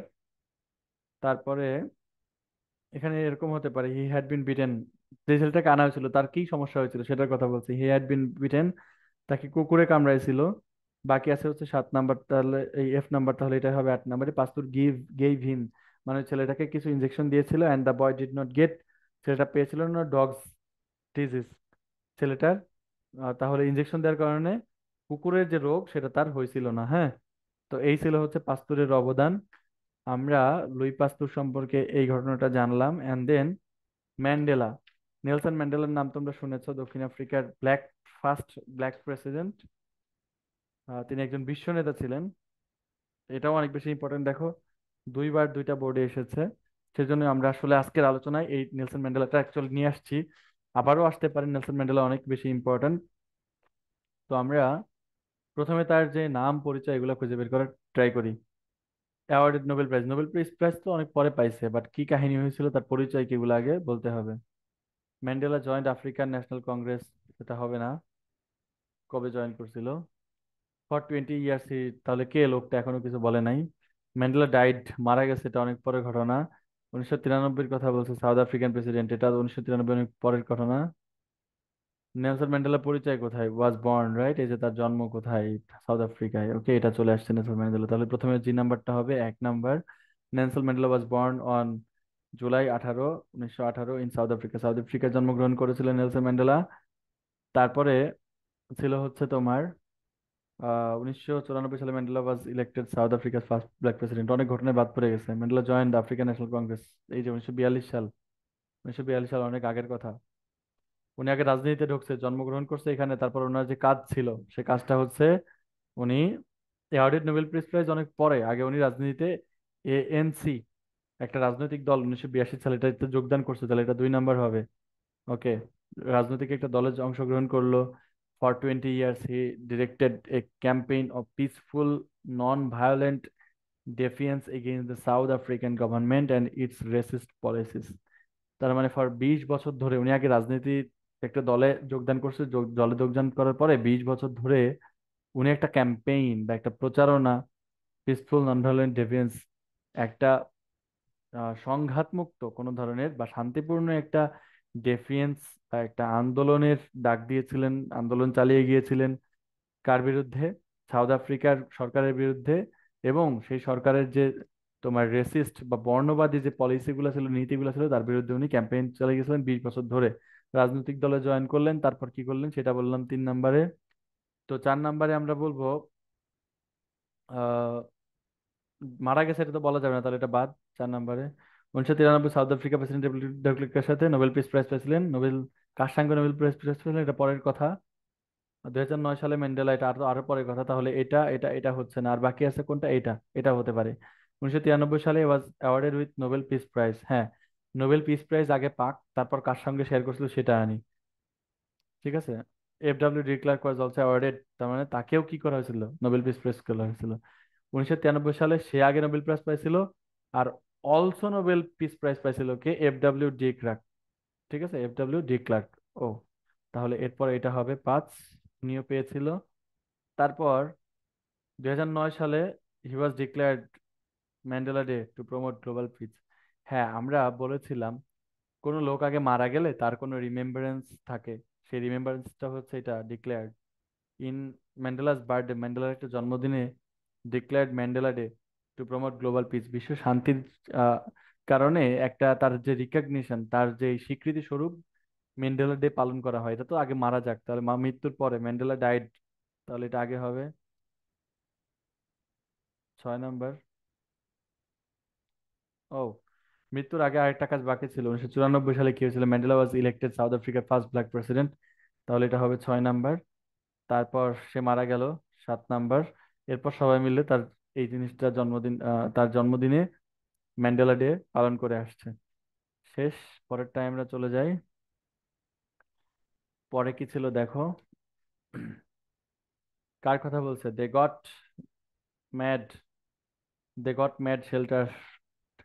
তারপরে এখানে এরকম হতে পারে, হি হ্যাড বিন বিটেন, যে ছেলেটাকে আনা হয়েছিল তার কি সমস্যা হয়েছিল সেটার কথা বলছি। হি হ্যাড বিন বিটেন, তাকে কুকুরে কামড়াইছিল। বাকি আছে হচ্ছে 7 নাম্বার, তাহলে এই F নাম্বার, তাহলে এটা হবে 8 নাম্বারে। পাস্তুর গেভ হিম, মানে ছেলেটাকে কিছু ইনজেকশন দিয়েছিল, and the boy did not get, ছেলেটা পেয়েছিল না ডগস ডিজিজ, ছেলেটার তাহলে ইনজেকশন দেওয়ার কারণে কুকুরের যে রোগ সেটা তার হয়েছিল না। হ্যাঁ, তো এই ছিল হচ্ছে পাস্তুরের অবদান। আমরা লুই পাস্তুর সম্পর্কে এই ঘটনাটা জানলাম। অ্যান্ড দেন ম্যান্ডেলা, নেলসন ম্যান্ডেলার নাম তোমরা শুনেছো, দক্ষিণ আফ্রিকার ফার্স্ট ব্ল্যাক প্রেসিডেন্ট। তিনি একজন বিশ্ব নেতা ছিলেন। এটাও অনেক বেশি ইম্পর্টেন্ট, দেখো দুইবার দুইটা বোর্ডে এসেছে। সেজন্য আমরা আসলে আজকের আলোচনায় এই নেলসন ম্যান্ডেলাটা অ্যাকচুয়ালি নিয়ে আসছি। আবারও আসতে পারে, নেলসন ম্যান্ডেলা অনেক বেশি ইম্পর্টেন্ট। তো আমরা প্রথমে তার যে নাম পরিচয় এগুলো খুঁজে বের করার ট্রাই করি। Awarded Nobel prize, Nobel prize prize তো অনেক পরে পাইছে, বাট কি কাহিনী হয়েছিল তার পরিচয় কি এগুলো আগে বলতে হবে। Mandela joint African national Congress, সেটা হবে না। কবে জয়েন করছিল, ফর 20 ইয়ার্স। তাহলে কে লোকটা, এখনো কিছু বলে নাই। ম্যান্ডেলা ডাইড, মারা গেছে, এটা অনেক পরের ঘটনা। 1993 কথা বলছে, সাউথ আফ্রিকান প্রেসিডেন্ট, এটা 1993 অনেক পরের ঘটনা। নেলসন ম্যান্ডেলার পরিচয় কোথায়, ওয়াজ বর্ন রাইট, এই যে তার জন্ম কোথায়, সাউথ আফ্রিকায়। ওকে, এটা চলে আসছে নেলসন ম্যান্ডেলা, তাহলে প্রথমে জি নাম্বারটা হবে 1 number. Nelson Mandela was born on July 18, 1918 in south Africa, south আফ্রিকায় জন্মগ্রহণ করেছিলেন নেলসন ম্যান্ডেলা। তারপরে ছিল হচ্ছে তোমার 1994 সালে ম্যান্ডেলা ওয়াজ ইলেক্টেড সাউথ আফ্রিকার ফার্স্ট ব্ল্যাক প্রেসিডেন্ট। অনেক ঘটনায় বাদ পড়ে গেছে। Mandela joint African national Congress, এই যে 1942 সাল। 1942 সাল অনেক আগের কথা। উনি আগে রাজনীতিতে ঢুকছে, জন্মগ্রহণ করছে এখানে, তারপর ওনার যে কাজ ছিল সে কাজটা হচ্ছে উনি অ্যাওয়ার্ডেড নোবেল পিস প্রাইজ অনেক পরে, আগে উনি রাজনীতিতে ANC, একটা রাজনৈতিক দল, 1982 সালে এটাতে যোগদান করছে, তাহলে এটা 2 নাম্বার হবে। ওকে, রাজনৈতিক একটা দলে অংশগ্রহণ করলো। For 20 years he directed A campaign of peaceful non violent defiance against the South African government and its racist policies। তার মানে ফর 20 বছর ধরে উনি আগে রাজনীতির একটা দলে যোগদান করছে, দলে যোগদান করার পরে 20 বছর ধরে উনি একটা ক্যাম্পেইন বা একটা প্রচারণা, পিসফুল নন ভায়োলেন্ট ডেফিয়েন্স, একটা সংঘাতমুক্ত কোনো ধরনের বা শান্তিপূর্ণ একটা ডেফিয়েন্স বা একটা আন্দোলনের ডাক দিয়েছিলেন, আন্দোলন চালিয়ে গিয়েছিলেন। কার বিরুদ্ধে, সাউথ আফ্রিকার সরকারের বিরুদ্ধে। এবং সেই সরকারের যে তোমার রেসিস্ট বা বর্ণবাদী যে পলিসিগুলো ছিল, নীতিগুলো ছিল, তার বিরুদ্ধে উনি ক্যাম্পেইন চালিয়ে গেছিলেন 20 বছর ধরে। রাজনৈতিক দলে জয়েন করলেন, তারপর কি করলেন সেটা বললাম 3 নাম্বারে। তো 4 নাম্বারে আমরা বলবো আহ মারা গেছে, এটা তো বলা যাবে না, তাহলে এটা বাদ। 4 নাম্বারে 1993 সাউথ আফ্রিকা প্রেসিডেন্ট ডেক্লার্কের সাথে নোবেল পিস প্রাইজ পেয়েছিলেন। নোবেল কার সঙ্গে নোবেল প্রাইজ পেয়েছিলেন এটা পরের কথা। 2009 সালে ম্যান্ডেলা, এটা আরো আরো পরের কথা। তাহলে এটা এটা এটা হচ্ছে না, আর বাকি আছে কোনটা, এটা এটা হতে পারে। 1993 সালে was awarded with Nobel peace prize. হ্যাঁ, নোবেল পিস প্রাইজ আগে পাক, তারপর কার সঙ্গে শেয়ার করছিল সেটা আনি। ঠিক আছে, F.W. De Klerk was also awarded, তার মানে তাকেও কি করা হয়েছিল, নোবেল পিস প্রাইজ করা হয়েছিল। 1993 সালে সে আগে নোবেল প্রাইজ পাইছিল। Are also Nobel peace prize পাইছিল কে, F.W. De clerk. ঠিক আছে, F.W. De clerk. ও, তাহলে এরপর এটা হবে 5, উনিও পেয়েছিল। তারপর 2009 সালে he was declared Mandela day to promote global peace. হ্যাঁ, আমরা বলেছিলাম কোনো লোক আগে মারা গেলে তার কোনো রিমেম্বারেন্স থাকে, সেই রিমেম্বারেন্সটা হচ্ছে এটা ডিক্লেয়ার্ড ইন ম্যান্ডেলাস বার্থডে, ম্যান্ডেলার একটা জন্মদিনে declared Mandela day. To promote global piece, বিশ্ব শান্তির আহ, কারণে একটা তার যে রিকগনিশন, তার যে স্বীকৃতি স্বরূপ ম্যান্ডেলা ডে পালন করা হয়। এটা তো আগে মারা যাক, তাহলে মৃত্যুর পরে ম্যান্ডেলা ডাইড, তাহলে এটা আগে হবে 6 নাম্বার। ও, মৃত্যুর আগে আরেকটা কাজ বাকি ছিল। 1994 সালে কি হয়েছিল? ম্যান্ডেলা ওয়াজ ইলেক্টেড সাউথ আফ্রিকার ফার্স্ট ব্ল্যাক প্রেসিডেন্ট, তাহলে এটা হবে 6 নাম্বার। তারপর সে মারা গেল, 7 নাম্বার। এরপর সবাই মিলে তার এই জিনিসটা জন্মদিন, তার জন্মদিনে ম্যান্ডেলা ডে পালন করে আসছে। শেষ। পরেরটা আমরা চলে যাই। পরে কি ছিল দেখো। কার কথা বলছে? Mad they got mad shelter,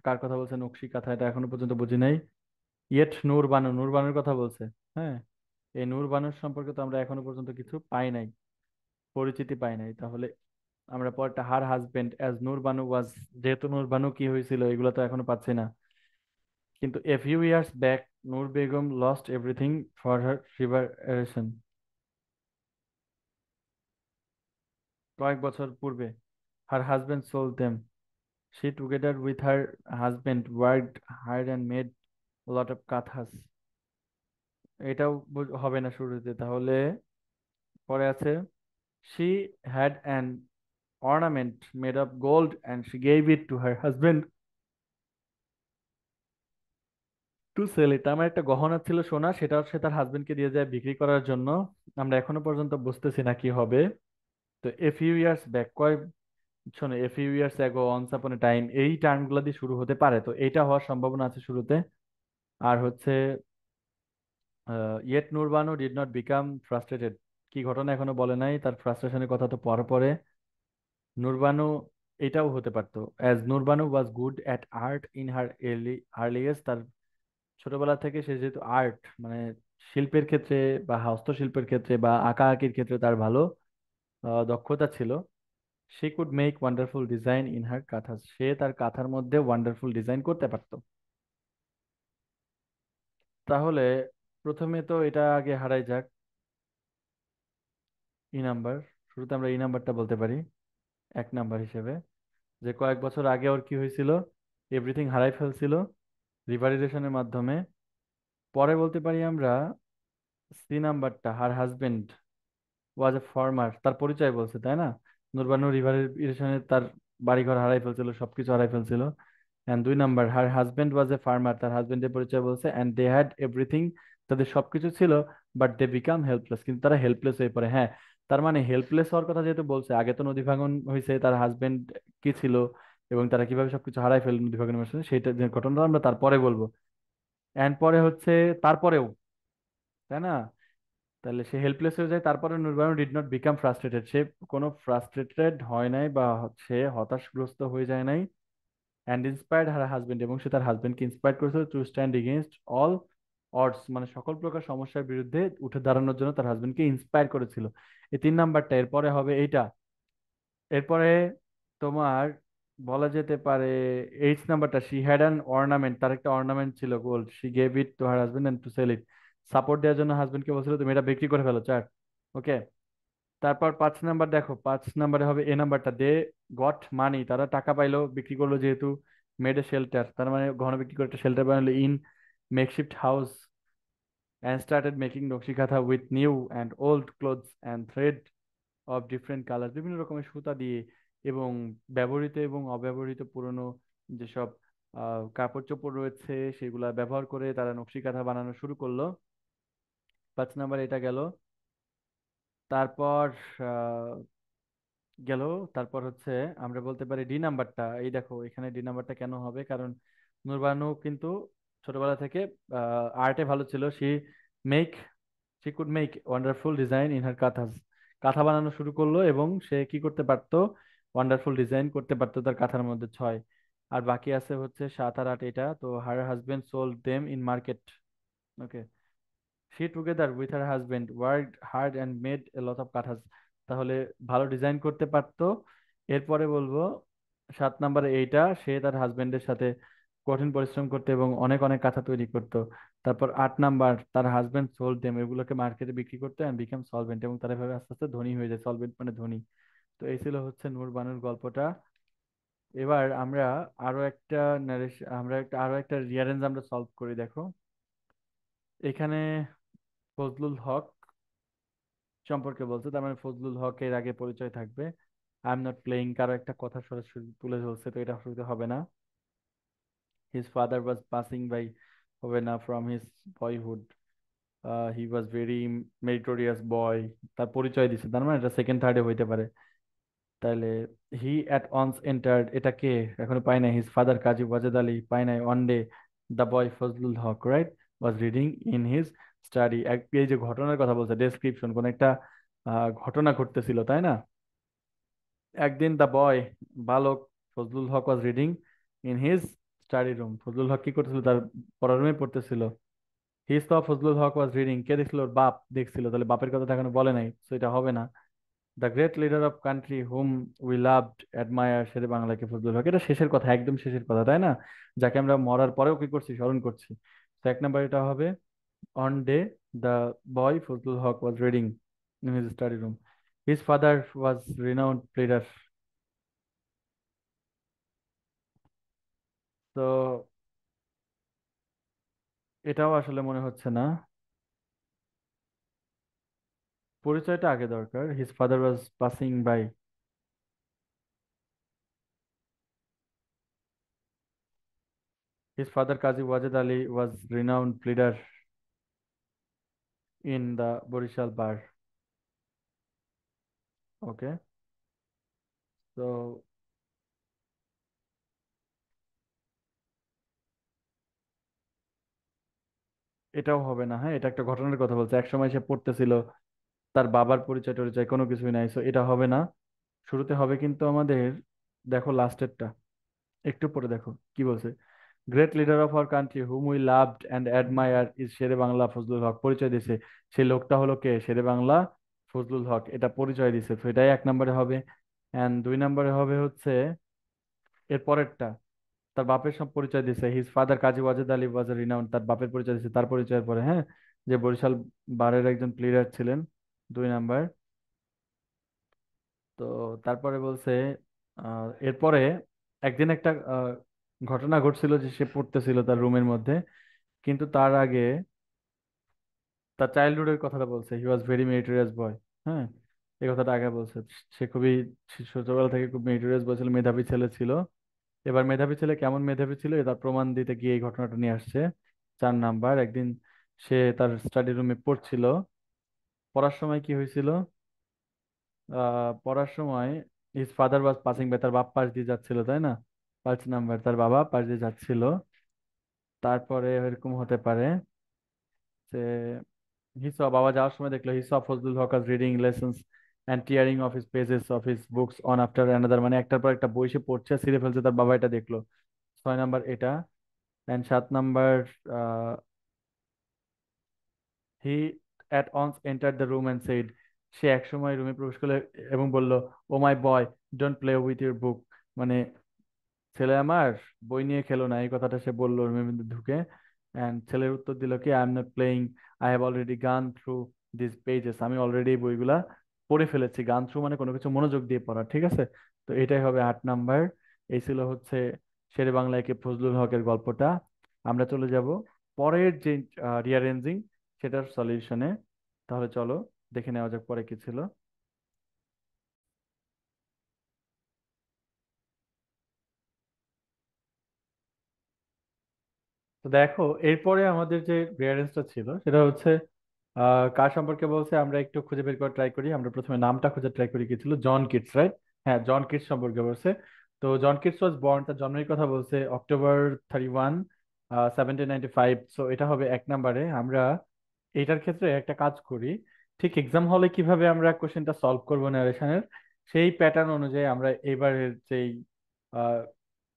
কার কথা বলছে? নকশি কাঁথা, এটা এখনো পর্যন্ত বুঝি নাই। ইয়েট নূর বানু, নূর বানুর কথা বলছে। হ্যাঁ, এই নূর বানুর সম্পর্কে তো আমরা এখনো পর্যন্ত কিছু পাই নাই, পরিচিতি পাই নাই। তাহলে আমরা পরটা হার হাজবেন্ড অ্যাজ নূর বানু ওয়াজ, যেহেতু নূর বানু কি হয়েছিল এগুলো তো এখনো পাচ্ছি না। কিন্তু a few years back Noor Begum lost everything for her revelation, কয়েক বছর পূর্বে। Her husband sold them, she together with her husband worked hard and made a lot of kathas। এটাও হবে না শুরুতে, তাহলে পরে আছে she had an ornament made of gold and she gave it to her husband to sell it। আমার একটা গহনা ছিল সোনা, সেটাও সে তার হাজবেন্ডকে দিয়ে যায় বিক্রি করার জন্য। আমরা এখনো পর্যন্ত বুঝতেছি না কি হবে। তো এ ফিউ ইয়ার্স ব্যাক, কয়, শোনো, a few years ago, once upon a time, এই টার্মগুলো দিয়ে শুরু হতে পারে, তো এইটা হওয়ার সম্ভাবনা আছে শুরুতে। আর হচ্ছে yet Nurbanu did not become frustrated, কি ঘটনা এখনো বলে নাই, তার ফ্রাস্ট্রেশনের কথা তো পরে পরে। নুরবানু, এটাও হতে পারতো, as Nurbanu was good at art in her early age, তার ছোটবেলা থেকে সে যেহেতু আর্ট মানে শিল্পের ক্ষেত্রে বা হস্তশিল্পের ক্ষেত্রে বা আঁকা আঁকির ক্ষেত্রে তার ভালো দক্ষতা ছিল। সে could make wonderful design in her kantha, সে তার কাঁথার মধ্যে ওয়ান্ডারফুল ডিজাইন করতে পারতো। তাহলে প্রথমে তো এটা আগে হারাই যাক, ই নাম্বার। শুরুতে আমরা ই নাম্বারটা বলতে পারি 1 নাম্বার হিসেবে, যে কয়েক বছর আগে ওর কি হয়েছিল, এভরিথিং হারাই ফেলছিল রিভারিজেশনের মাধ্যমে। পরে বলতে পারি আমরা সি নাম্বারটা, হার হাজবেন্ড ওয়াজ এ ফার্মার, তার পরিচয় বলছে তাই না? নুরবানু রিভারিজেশনে তার বাড়িঘর হারাই ফেলছিল, সবকিছু হারাই ফেলছিল। And 2 number, her husband was a farmer, তার হাজবেন্ডের পরিচয় বলছে। এন্ড দে হ্যাড এভরিথিং, তাদের সবকিছু ছিল, বাট দে বিকাম হেল্পলেস, কিন্তু তারা হেল্পলেস হয়ে পড়ে। হ্যাঁ, তার মানে হেল্পলেস হওয়ার কথা যেহেতু বলছে, আগে তো নদী ভাঙন হয়েছে, তার হাজবেন্ড কি ছিল এবং তারা কিভাবে সবকিছু হারাই ফেলল নদী ভাঙনের মাধ্যমে, সেটা যে ঘটনাটা আমরা তারপরে বলবো। এন্ড পরে হচ্ছে তারপরেও, তাই না? তাহলে সে হেল্পলেস হয়ে যায়, তারপরে Nurbanu did not become frustrated, সে কোনো ফ্রাস্ট্রেটেড হয় নাই বা সে হতাশগ্রস্ত হয়ে যায় নাই। অ্যান্ড ইন্সপায়ার্ড হার হাজবেন্ড, এবং সে তার হাজবেন্ডকে ইন্সপায়ার করেছিল to stand against all ods, মানে সকল প্রকার সমস্যার বিরুদ্ধে উঠে দাঁড়ানোর জন্য তার হাজবেন্ডকে ইন্সপায়ার করেছিল। এই 3 নাম্বারটা, এরপরে হবে এইটা। এরপরে তোমার বলা যেতে পারে 8 নাম্বারটা, শি হ্যাড অ্যান অর্নামেন্ট, তার একটা অর্নামেন্ট ছিল gold, she gave it to her husband and to sell it, support দেওয়ার জন্য হাজবেন্ডকে বলছিল তুমি এটা বিক্রি করে ফেলো, 4। ওকে। তারপর 5 নাম্বার দেখো, 5 নাম্বারে হবে এ নাম্বারটা, দে গট মানি, তারা টাকা পাইলো বিক্রি করলো যেহেতু। মেড এ শেল্টার, তার মানে ঘন বিক্রি করে একটা শেল্টার বানালো in makeshift house, and started making নকশি কাঁথা with new and old clothes and thread of different colour, বিভিন্ন রকমের সুতা দিয়ে এবং ব্যবহৃত এবং অব্যবহৃত পুরনো যেসব কাপড় চোপড় রয়েছে সেগুলা ব্যবহার করে তারা নকশি কাঁথা বানানো শুরু করলো। 5 নাম্বার এটা গেল। তারপর গেল। তারপর হচ্ছে আমরা বলতে পারি ডি নাম্বারটা, এই দেখো এখানে ডি নাম্বারটা কেন হবে, কারণ নুরবানু কিন্তু ছোটবেলা থেকে আর্টে ভালো ছিল। Make she could make wonderful design in her কাঁথা, কাঁথা বানানো শুরু করলো এবং সে কি করতে পারতো, ওয়ান্ডারফুল ডিজাইন করতে পারতো তার কাঁথার মধ্যে, 6। আর বাকি আছে হচ্ছে 7 আর 8, এটা তো হার husband sold them in market. Okay. She together with her husband worked hard and made a lot of কাঁথা, তাহলে ভালো ডিজাইন করতে পারতো। এরপরে বলবো 7 নাম্বারে এইটা, সে তার হাজবেন্ডের সাথে কঠিন পরিশ্রম করতে এবং অনেক অনেক কাঁথা তৈরি করতো। তারপর 8 নাম্বার, তার হাজবেন্ড সোল্ড দেম, এগুলোকে মার্কেটে বিক্রি করতো অ্যান্ড বিকাম সলভেন্ট, এবং তারা এভাবে আস্তে আস্তে ধনী হয়ে যায়, সলভেন্ট মানে ধনী। তো এই ছিল হচ্ছে নূর বানুর গল্পটা। এবার আমরা আরো একটা রিয়ারেঞ্জ আমরা সলভ করি, দেখো। এখানে ফজলুল হক সম্পর্কে বলছে, তার মানে ফজলুল হকের আগে পরিচয় থাকবে। আই এম নট প্লেইং, কারো একটা কথা সরাসরি তুলে ধরছে, তো এটা শুরুতে হবে না। His father was passing by, হবে না। From his boyhood he was very meritorious boy, তার পরিচয় দিছে, তার মানে এটা সেকেন্ড থার্ডে হইতে পারে। তাহলে হি অ্যাট অনস এন্টার্ড, এটা কে? এখনো পাই নাই। হিজ ফাদার কাজী ওয়াজেদ আলী, পাই নাই। One day the boy Fazlul Haque, right, was reading in his study. এই যে ঘটনার কথা বলছে, ডেসক্রিপশন, কোন একটা ঘটনা ঘটতেছিল, তাই না? একদিন দ্য বয়, বালক Fazlul Huq was reading in his study room, Fazlul Huq কি করতেছিল? তার পড়ার রুমে পড়তেছিল। হি স ফজলুল হক ওয়াজ রিডিং, কে দেখছিল? ওর বাপ দেখছিল, তাহলে বাপের কথা তো এখনো বলে নাই, তো এটা হবে না। The great leader of country whom we loved admire, Shere বাংলাকে ফজলুল হক, এটা শেষের কথা, একদম শেষের কথা, তাই না? যাকে আমরা মরার পরেও কি করছি? স্মরণ করছি। তো এক নাম্বার এটা হবে, on day the boy Fazlul Huq was reading in his study room, his father was renowned leader. তো এটাও আসলে মনে হচ্ছে না। পরিচয়টা আগে দরকার, his father was passing by. His father Kazi Wajed Ali was renowned leader in the Barisal bar. Okay. তো এটাও হবে না। হ্যাঁ, এটা একটা ঘটনার কথা বলছে, এক সময় সে পড়তেছিল, তার বাবার পরিচয় টরিচয় কোনো কিছুই নাই, সো এটা হবে না। শুরুতে হবে কিন্তু আমাদের, দেখো লাস্টেরটা, একটু পরে দেখো কি বলছে। Great leader of our country whom we loved and admire is Shere Bangla Fazlul Huq, পরিচয় দিছে। সেই লোকটা হলো কে? শেরে বাংলা ফজলুল হক, এটা পরিচয় দিছে, তো এটাই এক নম্বরে হবে। অ্যান্ড দুই নম্বরে হবে হচ্ছে এর পরেরটা, তার বাপের সব পরিচয় দিছে। His father Kazi Wajed Ali was renowned, তার বাপের পরিচয় দিছে, তার পরিচয়ের পরে, হ্যাঁ, যে বরিশাল বারের একজন প্লেয়ার ছিলেন, দুই নাম্বার। তো তারপরে বলছে এরপরে একদিন একটা ঘটনা ঘটছিল যে সে পড়তেছিল তার রুমের মধ্যে, কিন্তু তার আগে তার চাইল্ডহুডের কথাটা বলছে, হি ওয়াজ ভেরি মেরিটোরিয়াস বয়। হ্যাঁ, এই কথাটা আগে বলছে। সে খুবই ছোটবেলা থেকে খুব মেরিটোরিয়াস বয় ছিল, মেধাবী ছেলে ছিল। এবার মেধাবী ছেলে কেমন মেধাবী ছিল তার প্রমাণ দিতে গিয়ে এই ঘটনাটা নিয়ে আসছে। চার নাম্বার, একদিন সে তার স্টাডি রুমে পড়ছিল, পড়ার সময় কি হয়েছিল? পড়ার সময় his father was passing by, তার বাপ পাশ দিয়ে যাচ্ছিল, তাই না? পাঁচ নাম্বার, তার বাবা পাশ দিয়ে যাচ্ছিল। তারপরে এরকম হতে পারে যে বাবা যাওয়ার সময় দেখলো his Fazlul Huq reading lessons and tearing off his pages of his books on after another, মানে একটার পর একটা বই সে পড়ছে, ছিঁড়ে ফেলছে, তার বাবা এটা দেখলো। ছয় নাম্বার এটা। অ্যান্ড সাত number, he at once enter the room and said, সে একসময় রুমে প্রবেশ করলো এবং বলল, oh my boy don't play with your book, মানে ছেলে আমার, বই নিয়ে খেলো না, এই কথাটা সে বললো রুমের মধ্যে ঢুকে। অ্যান্ড ছেলের উত্তর দিল কি, I am not playing, I have already গান থ্রু দিস পেজেস, আমি অলরেডি এই বইগুলা পড়ে ফেলেছি। গান থ্রু মানে কোনো কিছু মনোযোগ দিয়ে পড়া, ঠিক আছে? তো এটাই হবে আট নাম্বার। এই ছিল হচ্ছে শেরে বাংলায় কে ফজলুল হকের গল্পটা। আমরা চলে যাব পরের যে রিয়ারেঞ্জিং, সেটার সলিউশনে। তাহলে চলো দেখে নেওয়া যাক পরে কি ছিল। তো দেখো, এরপরে আমাদের যে রিয়ারেঞ্জটা ছিল সেটা হচ্ছে কার সম্পর্কে বলছে আমরা একটু খুঁজে বের করে ট্রাই করি। আমরা প্রথমে নামটা খুঁজে ট্রাই করি, কি ছিল? John Keats, right? হ্যাঁ, জন কিটস সম্পর্কে বলছে। তো জন কিটস ওয়াজ বর্ন, তার জন্মের কথা বলছে October 31, 1795, সো এটা হবে এক নম্বরে। আমরা এইটার ক্ষেত্রে একটা কাজ করি, ঠিক এক্সাম হলে কিভাবে আমরা কোশ্চেনটা সলভ করবো ন্যারেশনের, সেই প্যাটার্ন অনুযায়ী আমরা এবারের যেই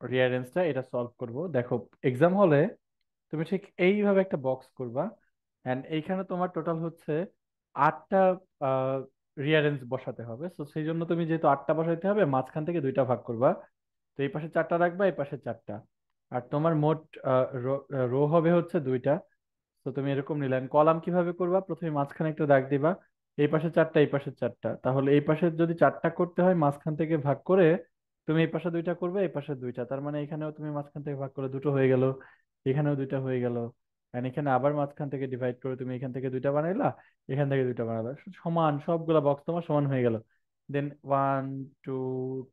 রিয়ারেঞ্জটা এটা সলভ করব। দেখো, এক্সাম হলে তুমি ঠিক এইভাবে একটা বক্স করবা, এন্ড এইখানে তোমার টোটাল হচ্ছে আটটা রিয়ারেঞ্জ বসাতে হবে। তো সেই জন্য তুমি যেহেতু আটটা বসাইতে হবে, মাঝখান থেকে দুইটা ভাগ করবা। তো এই পাশে চারটা রাখবা, এই পাশে চারটা। আর তোমার মোট রো হবে হচ্ছে দুইটা। তো তুমি এরকম নিলে কলাম কিভাবে করবা, প্রথমে মাঝখানে একটা দাগ দিবা, এই পাশে চারটা এই পাশে চারটা, তাহলে এই পাশে যদি চারটা করতে হয় মাঝখান থেকে ভাগ করে তুমি এই পাশে দুইটা করবে, এই পাশে দুইটা, তার মানে এখানেও তুমি মাঝখান থেকে ভাগ করলে দুটো হয়ে গেল, এখানেও দুইটা হয়ে গেল। এন্ড এখানে আবার মাঝখান থেকে ডিভাইড করে তুমি এখান থেকে দুইটা বানাইলা, এখান থেকে দুইটা বানালা, সমান সবগুলা বক্স তোমার সমান হয়ে গেল। দেন 1 2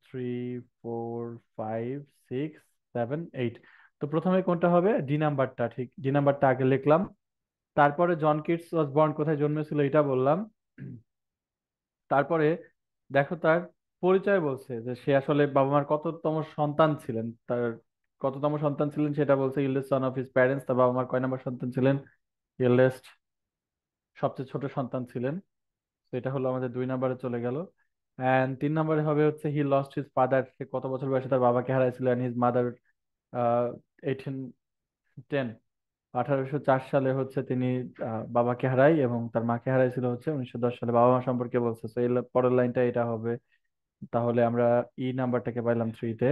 3 4 5 6 7 8। তো প্রথমে কোনটা হবে? ডি নাম্বারটা, ঠিক ডি নাম্বারটা আগে লিখলাম। তারপরে জন কিটস ওয়াজ বর্ন কোথায় জন্মেছিল এটা বললাম। তারপরে দেখো তার পরিচয় বলছে যে সে আসলে বাবা মার কততম সন্তান ছিলেন, তার কততম সন্তান ছিলেন সেটা বলছে, eldest son of his parents, তার বাবা মার কয় নম্বর সন্তান ছিলেন? ইল্ডেস্ট, সবচেয়ে ছোট সন্তান ছিলেন। তো এটা হলো আমাদের 2 নম্বরে চলে গেল। অ্যান্ড 3 নম্বরে হবে হচ্ছে হি লস্ট হিজ ফাদার, সে কত বছর বয়সে তার বাবাকে হারাইছিল, অ্যান্ড হিজ মাদার 1810, 1804 সালে হচ্ছে তিনি বাবাকে হারাই এবং তার মাকে হারাইছিল হচ্ছে 1910 সালে। বাবা মা সম্পর্কে বলছে, তো এই পরের লাইনটা এটা হবে। তাহলে আমরা ই নাম্বারটাকে পাইলাম 3-তে।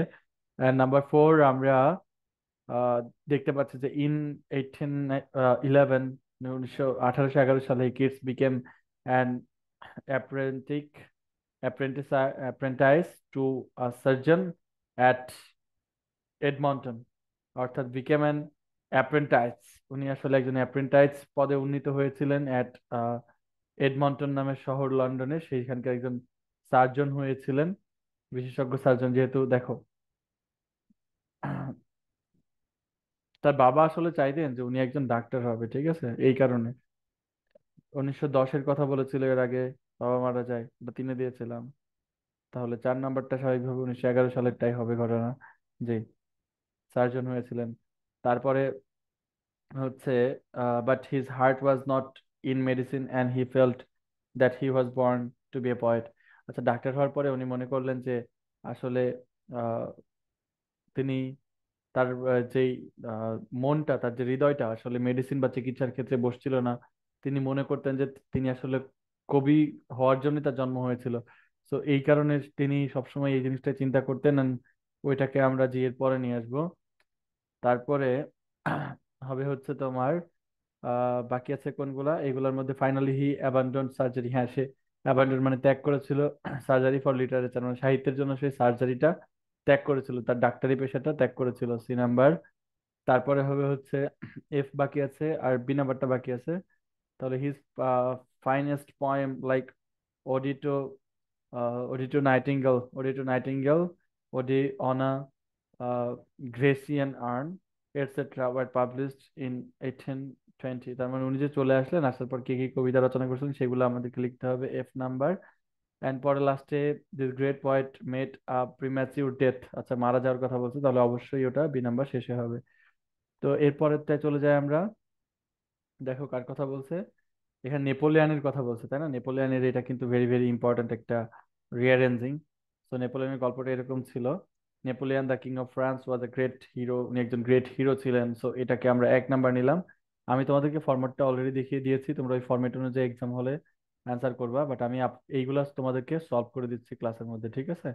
অ্যান্ড নাম্বার 4 আমরা আহ, দেখতে পাচ্ছি যে ইন 1811, 1811 সালে Keats became an apprentice apprentice to surgeon at Edmonton, অর্থাৎ বিকেম অ্যান অ্যাপ্রেন্টাইজ, উনি আসলে একজন অ্যাপ্রেন্টাইজ পদে উন্নীত হয়েছিলেন অ্যাট এডমন্টন নামের শহর লন্ডনে, সেইখানকার একজন সার্জন হয়েছিলেন, বিশেষজ্ঞ সার্জন। যেহেতু দেখো তার বাবা আসলে চাইতেন যে উনি একজন ডাক্তার হবে, ঠিক আছে, এই কারণে 1910-এর কথা বলেছিল এর আগে, বাবা মারা যায়, এটা 3-এ দিয়েছিলাম। তাহলে 4 নাম্বারটা স্বাভাবিকভাবে 1911 সালেরটাই হবে ঘটনা, জি, সার্জন হয়েছিলেন। তারপরে হচ্ছে but his heart was not in medicine and he felt that he was born to be a poet. আচ্ছা, ডাক্তার হওয়ার পরে উনি মনে করলেন যে আসলে আহ, তিনি তার যেই আহ, মনটা, তার যে হৃদয়টা আসলে মেডিসিন বা চিকিৎসার ক্ষেত্রে বসছিল না। তিনি মনে করতেন যে তিনি আসলে কবি হওয়ার জন্য তার জন্ম হয়েছিল। তো এই কারণে তিনি সবসময় এই জিনিসটা চিন্তা করতেন, and ওইটাকে আমরা জি এর পরে নিয়ে আসবো। তারপরে হবে হচ্ছে তোমার বাকি আছে কোনগুলা, এগুলোর মধ্যে ফাইনালি হি অ্যাবান্ডন সার্জারি, হ্যাঁ সে অ্যাবান্ডন মানে ত্যাগ করেছিল সার্জারি ফর লিটারেচার, মানে সাহিত্যের জন্য সেই সার্জারিটা ত্যাগ করেছিল, তার ডাক্তারি পেশাটা ত্যাগ করেছিল, C নাম্বার। তারপরে হবে হচ্ছে এফ বাকি আছে আর বি নাম্বারটা বাকি আছে। তাহলে his finest poem like ode to, ode to nightingale, ode on a Grecian urn etcetera were published in 1820। তার মানে উনি যে চলে আসলেন, আসার পর কি কি কবিতা রচনা করছিলেন সেগুলো আমাদেরকে লিখতে হবে, F নাম্বার। অ্যান্ড পরে লাস্টে this great poet met a premature death, আচ্ছা মারা যাওয়ার কথা বলছে, তাহলে অবশ্যই ওটা B নাম্বার শেষে হবে। তো এরপরেরটায় চলে যাই আমরা। দেখো কার কথা বলছে, এখানে নেপোলিয়ানের কথা বলছে, তাই না? নেপোলিয়ানের এটা কিন্তু ভেরি ভেরি ইম্পর্ট্যান্ট একটা রিয়ারেঞ্জিং। তো নেপোলিয়নের গল্পটা এরকম ছিল, Napoleon the king of France was a great hero, উনি একজন গ্রেট হিরো ছিলেন। সো এটাকে আমরা 1 নাম্বার নিলাম। আমি তোমাদেরকে ফরম্যাটটা অলরেডি দেখিয়ে দিয়েছি, তোমরা ওই ফরম্যাট অনুযায়ী এক্সাম হলে অ্যান্সার করবা, বাট আমি এইগুলা তোমাদেরকে সলভ করে দিচ্ছি ক্লাসের মধ্যে, ঠিক আছে?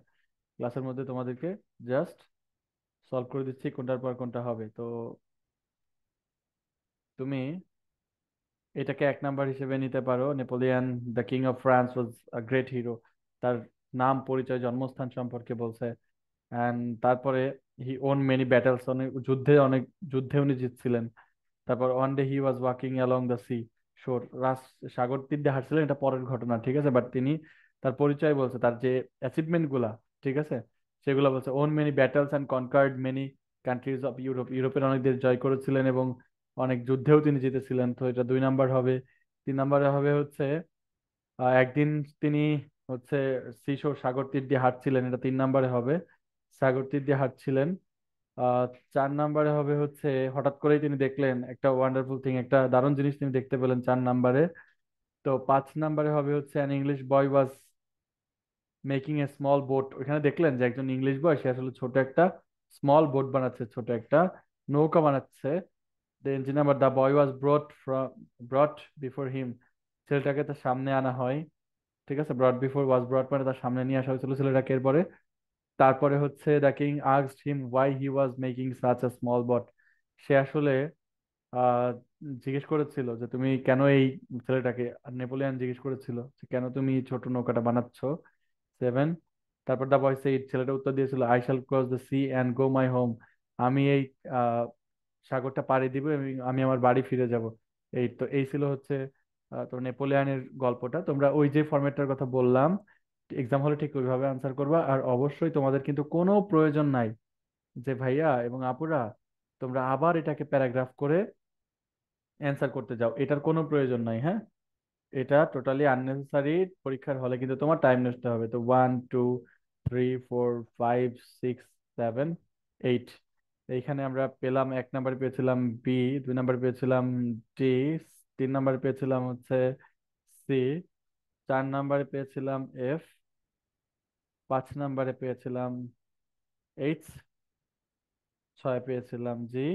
ক্লাসের মধ্যে তোমাদেরকে জাস্ট সলভ করে দিচ্ছি কোনটার পর কোনটা হবে। তো তুমি এটাকে 1 নাম্বার হিসেবে নিতে পারো, Napoleon the king of France was a great hero, তার নাম পরিচয় জন্মস্থান সম্পর্কে বলছে। অ্যান্ড তারপরে হি ওন মেনি ব্যাটেলস, অনেক যুদ্ধে উনি জিতছিলেন। তারপর one day he was walking along the sea shore, সাগর তীর দিয়ে হাঁটছিলেন, এটা পরের ঘটনা, ঠিক আছে, বাট তিনি তার পরিচয় বলছে, তার যে অ্যাচিভমেন্ট গুলা, ঠিক আছে, সেগুলো বলছে। Won many battles and conquered many countries of Europe, ইউরোপের অনেক দেশ জয় করেছিলেন এবং অনেক যুদ্ধেও তিনি জিতেছিলেন, তো এটা 2 নাম্বার হবে। 3 নাম্বারে হবে হচ্ছে একদিন তিনি হচ্ছে সিশোর, সাগর তীর দিয়ে হাঁটছিলেন, এটা 3 নাম্বারে হবে, সাগর তীর দিয়ে হাঁটছিলেন। আহ 4 নাম্বারে হবে হচ্ছে হঠাৎ করেই তিনি দেখলেন একটা ওয়ান্ডারফুল থিং, একটা দারুণ জিনিস তিনি দেখতে পেলেন 4 নাম্বারে। তো 5 নাম্বারে হবে হচ্ছে an English boy was making a small boat, ওখানে দেখলেন যে একজন ইংলিশ বয় সে আসলে ছোট একটা স্মল বোট বানাচ্ছে, ছোট একটা নৌকা বানাচ্ছে। Then G number the boy was brought before him, ছেলেটাকে তার সামনে আনা হয়, ঠিক আছে, ব্রট বিফোর, ওয়াজ ব্রট মানে তার সামনে নিয়ে আসা হয়েছিল ছেলেটাকে। এরপরে তারপরে হচ্ছে the king asked him why he was making such a small boat, সে আসলে আহ জিজ্ঞেস করেছিল যে তুমি কেন এই ছেলেটাকে, আর নেপোলিয়ান জিজ্ঞেস করেছিল যে কেন তুমি ছোট নৌকাটা বানাচ্ছ। 7। তারপর দা বয় সেইড, ছেলেটা উত্তর দিয়েছিল, I shall cross the sea and go my home. আমি এই আহ, সাগরটা পাড়ি দিব, আমি আমি আমার বাড়ি ফিরে যাব। এই তো এই ছিল হচ্ছে তো নেপোলিয়নের গল্পটা। তোমরা ওই যে ফরম্যাটটার কথা বললাম এক্সাম হলে ঠিক ওইভাবে আনসার করবা। আর অবশ্যই তোমাদের কিন্তু কোনো প্রয়োজন নাই যে ভাইয়া এবং আপুরা তোমরা আবার এটাকে প্যারাগ্রাফ করে অ্যান্সার করতে যাও, এটার কোনো প্রয়োজন নাই, হ্যাঁ। এটা টোটালি আননেসেসারি। পরীক্ষার হলে কিন্তু তোমার টাইম নষ্ট হবে। তো 1 2 3 4 5 6 7 8, এইখানে আমরা পেলাম, 1 নাম্বার পেয়েছিলাম বি, 2 নাম্বার পেয়েছিলাম ডি, 3 নাম্বার পেয়েছিলাম হচ্ছে সি, 4 নাম্বারে পেয়েছিলাম এফ, 5 নাম্বারে পেয়েছিলাম এইচ, 6 পেয়েছিলাম জি,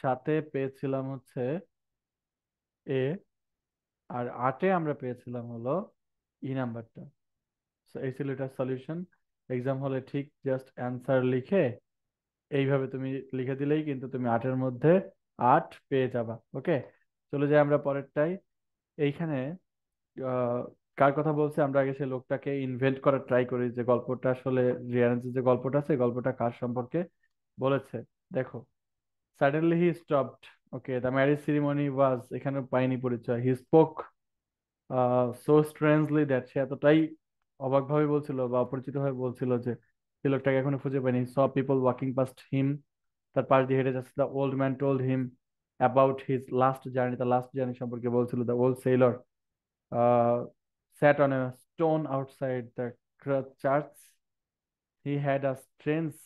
7 পেয়েছিলাম হচ্ছে এ, আর 8 আমরা পেয়েছিলাম হলো ই নাম্বারটা। So, এই ছিল এটার সলিউশন। এক্সাম হলে ঠিক জাস্ট অ্যান্সার লিখে এইভাবে তুমি লিখে দিলেই কিন্তু তুমি 8-এর মধ্যে 8 পেয়ে যাবা। ওকে, চলে যাই আমরা পরেরটাই। এইখানে আহ, কার কথা বলছে, আমরা আগে সেই লোকটাকে ইনভেন্ট করার ট্রাই করি যে গল্পটা আসলে রিয়ারেন্সের যে গল্পটা আছে গল্পটা কার সম্পর্কে বলেছে। দেখো, suddenly he stopped. Okay, the marriage ceremony was, এখানে পাইনি পরিচয়। He spoke so strangely that, সে এতটাই অবাকভাবে বলছিল বা অপরিচিত ভাবে বলছিল যে সে লোকটাকে এখনো খুঁজে পায়নি। Saw people walking past him, তার পাশ দিয়ে হেঁটে যাচ্ছে। The old man told him about his last journey, তার লাস্ট জার্নি সম্পর্কে বলছিল। The old sailor sat on a stone outside the church. He had a strange,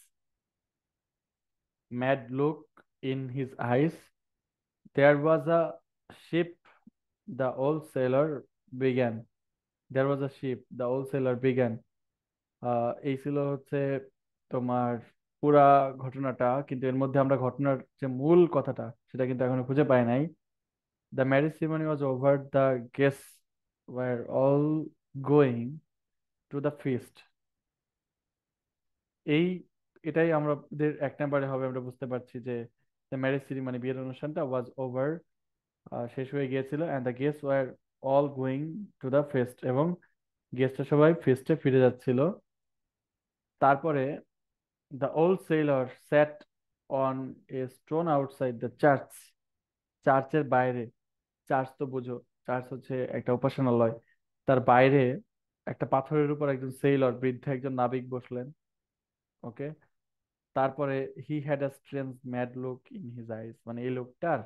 mad look in his eyes. There was a ship, the old sailor began. There was a ship, the old sailor began. এই ছিল হচ্ছে তোমার পুরা ঘটনাটা, কিন্তু এর মধ্যে আমরা ঘটনার যে মূল কথাটা সেটা কিন্তু এখনো খুঁজে পাই নাই। The marriage ceremony was over. The guests were all going to the feast. এই এটাই আমাদের 1 নম্বরে হবে। আমরা বুঝতে পারছি যে দ্য ম্যারেজ সিরিমনি, বিয়ের অনুষ্ঠানটা ওয়াজ ওভার, শেষ হয়ে গিয়েছিল। And the guest were all going to the feast, এবং গেস্টরা সবাই ফেস্টে ফিরে যাচ্ছিল। তারপরে the old sailor sat on a stone outside the church, চার্চের বাইরে, চার্চ তো বুঝো, চার্চ হচ্ছে একটা উপাসনালয়, তার বাইরে একটা পাথরের উপর একজন সেইলর, বৃদ্ধ একজন নাবিক বসলেন। ওকে, তারপরে he had a strange mad look in his eyes, মানে এই লোকটার,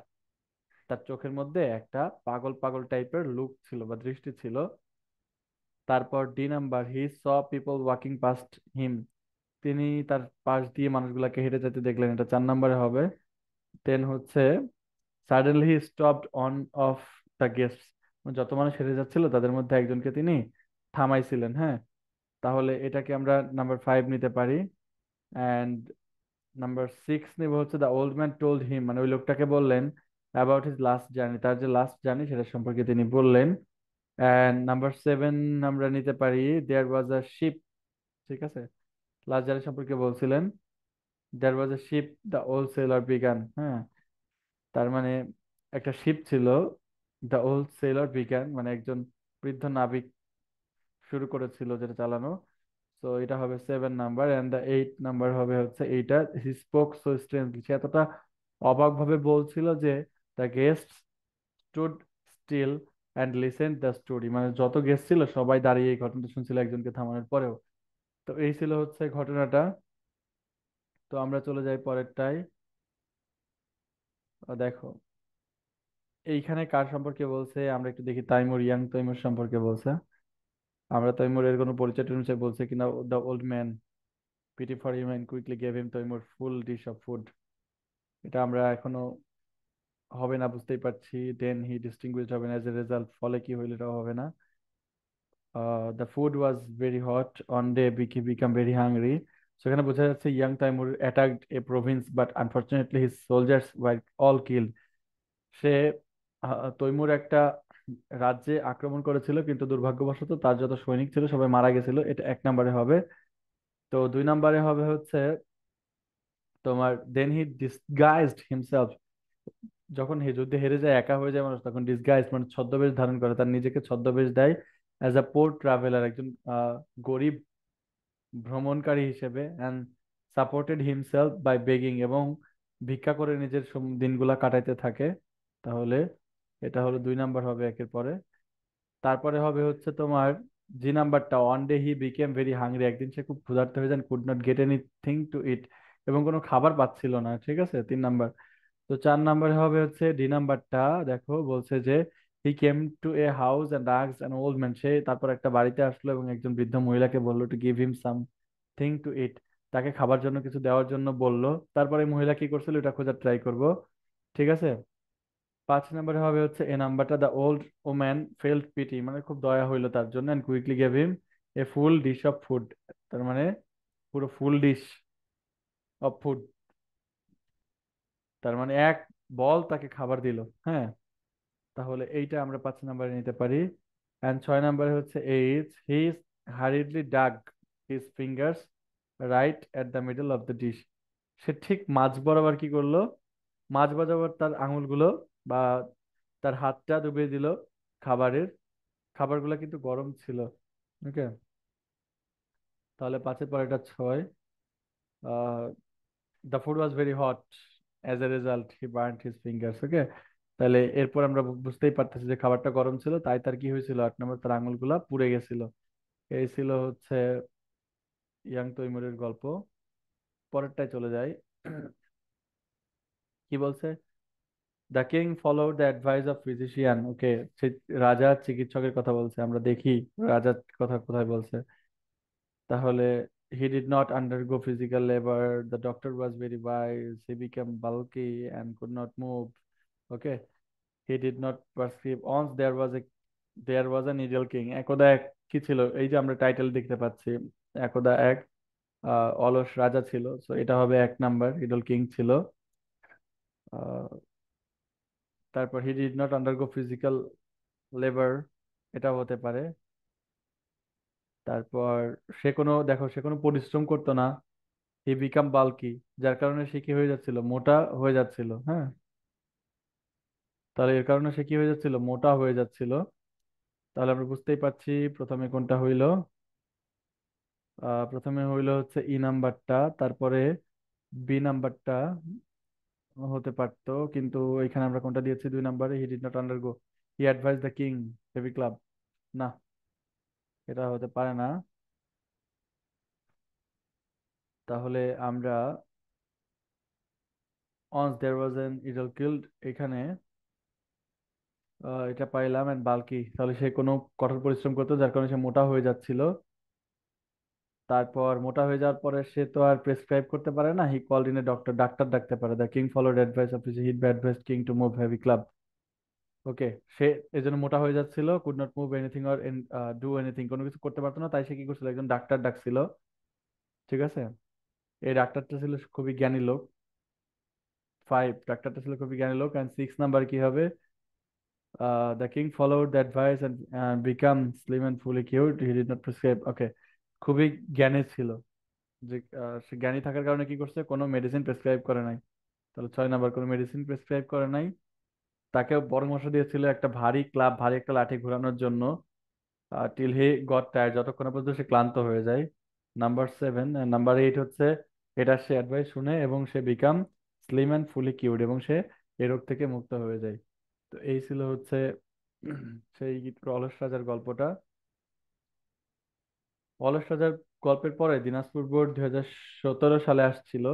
তার চোখের মধ্যে একটা পাগল পাগল টাইপের লুক ছিল বা দৃষ্টি ছিল। তারপর ডি নাম্বার, হি স পিপল ওয়াকিং পাস্ট হিম, তিনি তার পাশ দিয়ে মানুষগুলাকে হেঁটে যেতে দেখলেন, এটা 4 নম্বরে হবে। দেন হচ্ছে suddenly he stopped on of the guests, যত মানুষ হেঁটে যাচ্ছিল তাদের মধ্যে একজনকে তিনি থামাইছিলেন, হ্যাঁ। তাহলে এটাকে আমরা নাম্বার 5 নিতে পারি। অ্যান্ড নাম্বার 6 নিব হচ্ছে দ্য ওল্ড ম্যান টোল্ড হিম, মানে ওই লোকটাকে বললেন অ্যাবাউট হিজ লাস্ট জার্নি, তার যে লাস্ট জার্নি সেটা সম্পর্কে তিনি বললেন। অ্যান্ড নাম্বার 7 আমরা নিতে পারি দেয়ার ওয়াজ আ শিপ, ঠিক আছে, লাস্ট জার্নি সম্পর্কে বলছিলেন। দেয়ার was a sheep the old Sailor began, হ্যাঁ, তার মানে একটা শিপ ছিল, দ্য ওল্ড সেলর বিগান মানে একজন বৃদ্ধ নাবিক শুরু করেছিল যেটা চালানো। তো এটা হবে 7 নাম্বার। এন্ড দ্য 8 নাম্বার হবে হচ্ছে এইটা, হি স্পোক সো স্ট্রেঞ্জলি, সে এতটা অবাক ভাবে বলছিল যে the guest stood steel and listen the story, মানে যত গেস্ট ছিল সবাই দাঁড়িয়ে এই ঘটনাটা শুনছিল একজনকে থামানোর পরেও। তো এই ছিল হচ্ছে ঘটনাটা। তো আমরা চলে যাই পরেরটাই। দেখো, এইখানে কার সম্পর্কে বলছে আমরা একটু দেখি, তাইমুর, ইয়াং তৈমুর সম্পর্কে বলছে। আমরা তৈমুরের কোনো পরিচয় টরিচয় বলছে কিনা। The old man pity for him and quickly gave him তৈমুর ফুল ডিশ অফ ফুড, এটা আমরা এখনো হবে না বুঝতেই পারছি। দেন হি ডিস্টিংগুইশড হবে না, এজ এ রেজাল্ট, ফলে কি হইল এটাও হবে না। The food was very hot on day became very hungry, সেখানে বোঝা যাচ্ছে young Timur attacked a province but unfortunately his soldiers were all killed. সে তৈমুর একটা রাজ্যে আক্রমণ করেছিল, কিন্তু দুর্ভাগ্যবশত তার যত সৈনিক ছিল সবাই মারা গেছিল, এটা 1 নম্বরে হবে। তো 2 নম্বরে হবে হচ্ছে তোমার দেন হি ডিসগাইজড হিমসেলফ, যখন হে যুদ্ধে হেরে যায় একা হয়ে যায় মানুষ তখন ডিসগাইজ মানে ছদ্মবেশ ধারণ করে, তার নিজেকে ছদ্মবেশ দেয়। অ্যাজ আ পোর ট্রাভেলার, একজন গরিব ভ্রমণকারী হিসেবে, and supported himself by begging, এবং ভিক্ষা করে নিজের দিনগুলা কাটাইতে থাকে। তাহলে এটা হলো 2 নাম্বার হবে একের পরে। তারপরে হবে হচ্ছে তোমার জি নাম্বারটা, one day he became very hungry, একদিন সে খুব ক্ষুধার্ত হয়ে যান, could not get anything to eat, এবং কোনো খাবার পাচ্ছিল না। ঠিক আছে, 3 নাম্বার। তো 4 নাম্বারে হবে হচ্ছে ডি নাম্বারটা, দেখো বলছে যে he came to a house and asked an old man, সে তারপর একটা বাড়িতে আসলো এবং একজন বৃদ্ধ মহিলাকে বললো to give him something to eat, তাকে খাবার জন্য কিছু দেওয়ার জন্য বললো। তারপরে মহিলা কি করছিল এটা খোঁজার ট্রাই করব। ঠিক আছে। 5 নাম্বারে হবে হচ্ছে এ নাম্বারটা, the old woman felt pity, মানে খুব দয়া হইলো তার জন্য, and quickly gave him a full dish of food, তার মানে পুরো ফুল ডিশ অফ ফুড, তার মানে এক বল তাকে খাবার দিল। হ্যাঁ, তাহলে এইটা আমরা 5 নাম্বারে নিতে পারি। অ্যান্ড 6 নাম্বারে হচ্ছে H he hurriedly dug his fingers right at the middle of the dish, সে ঠিক মাঝ বরাবর কি করলো, মাঝ বরাবর তার আঙুলগুলো বা তার হাতটা ডুবিয়ে দিল খাবারের, খাবারগুলো কিন্তু গরম ছিল। ওকে, তাহলে 5-এর পর এটা 6। The food was very hot, as a result he burned his fingers. Okay, তাহলে এরপর আমরা বুঝতেই পারতেছি যে খাবারটা গরম ছিল, তাই তার কি হয়েছিল, 8 নম্বর, তার আঙুলগুলা পুড়ে গেছিল। এই ছিল হচ্ছে ইয়াং তৈমুরের গল্প। পরেরটায় চলে যাই। কি বলছে, the king followed the advice of physician. Okay, সে রাজা চিকিৎসকের কথা বলছে, আমরা দেখি রাজার কথা কোথায় বলছে। তাহলে he did not undergo physical labor, the doctor was very wise, he became bulky and could not move. Okay, he did not perceive, once there was a needle king, একদা এক কি ছিল, এই যে আমরা টাইটেল দেখতে পাচ্ছি, একদা এক অলস রাজা ছিল, তো এটা হবে 1 নাম্বার, নিডল কিং ছিল। আহ, তারপর হি did not undergo physical labour, এটাও হতে পারে। তারপর দেখো সে কোনো পরিশ্রম করতো না, হি বিকাম বাল্কি, যার কারণে সে কি হয়ে যাচ্ছিল, মোটা হয়ে যাচ্ছিল। হ্যাঁ, তাহলে এর কারণে সে কি হয়ে যাচ্ছিল, মোটা হয়ে যাচ্ছিল। তাহলে আমরা বুঝতেই পারছি প্রথমে কোনটা হইলো। প্রথমে হইলো হচ্ছে ই নাম্বারটা, তারপরে বি নাম্বারটা হতে পারতো, কিন্তু এখানে আমরা কোনটা দিয়েছি 2 নাম্বারে, হি did not undergo, he advice the king heavy club, না, এটা হতে পারে না। তাহলে আমরা once there was an idol killed, এখানে এটা পাইলাম, এন্ড বাল্কি, তাহলে সে কোনো কঠোর পরিশ্রম করতো যার কারণে সে মোটা হয়ে যাচ্ছিল। তারপর মোটা হয়ে যাওয়ার পরে সে তো আর প্রেসক্রাইব করতে পারে না, he called in a doctor, doctor ডাকতে পারে, the king followed advice of his, heed advice king to move heavy club. Okay, সে এই জন্য মোটা হয়ে যাচ্ছিল, could not move anything or do anything, কোনো কিছু করতে পারতো না, তাই সে কি করছিল, একজন ডাক্তার ডাকছিল। ঠিক আছে, এই ডাক্তারটা ছিল খুবই জ্ঞানী লোক। 5, ডাক্তারটা ছিল খুবই জ্ঞানী লোক। অ্যান্ড 6 নাম্বার কি হবে, the king followed the advice and became slim and fully cute, he did not prescribe. Okay, খুবই জ্ঞানী ছিল, যে সে জ্ঞানী থাকার কারণে কি করছে, কোনো মেডিসিন প্রেসক্রাইব করে নাই। তাহলে 6 নাম্বার, কোনো মেডিসিন প্রেসক্রাইব করে নাই। তাকে পরামর্শ দিয়েছিল একটা ভারী ক্লাব, ভারী একটা লাঠি ঘোরানোর জন্য, টিল হি গট টায়ার্ড, যতক্ষণ না পর্যন্ত সে ক্লান্ত হয়ে যায়। নাম্বার 7, নাম্বার 8 হচ্ছে এটা সে অ্যাডভাইস শুনে এবং সে বিকাম স্লিম অ্যান্ড ফুলি কিউড, এবং সে এ রোগ থেকে মুক্ত হয়ে যায়। তো এই ছিল হচ্ছে সেই অলস রাজার গল্পটা। অলস রাজার গল্পের পরে দিনাজপুর বোর্ড 2017 সালে আসছিল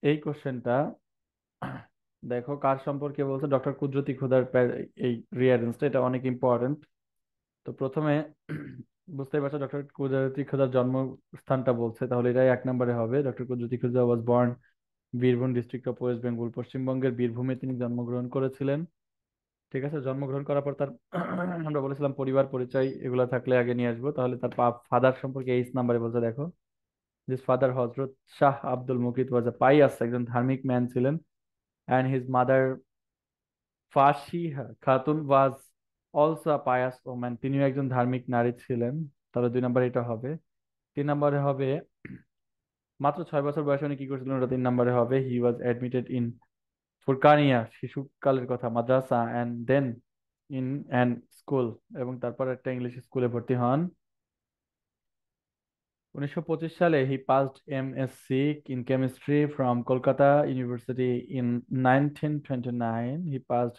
এই কোশ্চেনটা। দেখো কার সম্পর্কে বলছে, ডক্টর কুদরতি খোদার এই রিয়ারেন্সটা, এটা অনেক ইম্পর্টেন্ট। তো প্রথমে বুঝতেই পারছো ডক্টর কুদরতি খোদার জন্মস্থানটা বলছে, তাহলে এটাই 1 নম্বরে হবে। ডক্টর কুদরতি খোদা was born Birbhum district of West Bengal, পশ্চিমবঙ্গের বীরভূমে তিনি জন্মগ্রহণ করেছিলেন। ঠিক আছে, জন্মগ্রহণ করার পর তার আমরা বলেছিলাম পরিবার পরিচয় এগুলো থাকলে আগে নিয়ে আসবো, তাহলে তার ফাদার সম্পর্কে 8 নম্বরে বলছে, দেখো দিস ফাদার হজরত শাহ আব্দুল মুকিত ওয়াজ আ পাইয়াস, একজন ধার্মিক ম্যান ছিলেন। And his mother Fashiha Khatun was also a pious woman, তিনিও একজন ধার্মিক নারী ছিলেন। তাহলে 2 নম্বরে এটা হবে। 3 নম্বরে হবে মাত্র 6 বছর বয়সে উনি কি করছিলেন, ওটা 3 নম্বরে হবে। He was admitted in Furqania, শিশুকালের কথা, madrasa, and then in an school, এবং তারপর একটা ইংলিশ স্কুলে ভর্তি হন। 1925 সালে he passed MSc in chemistry from Kolkata university. In 1929 he passed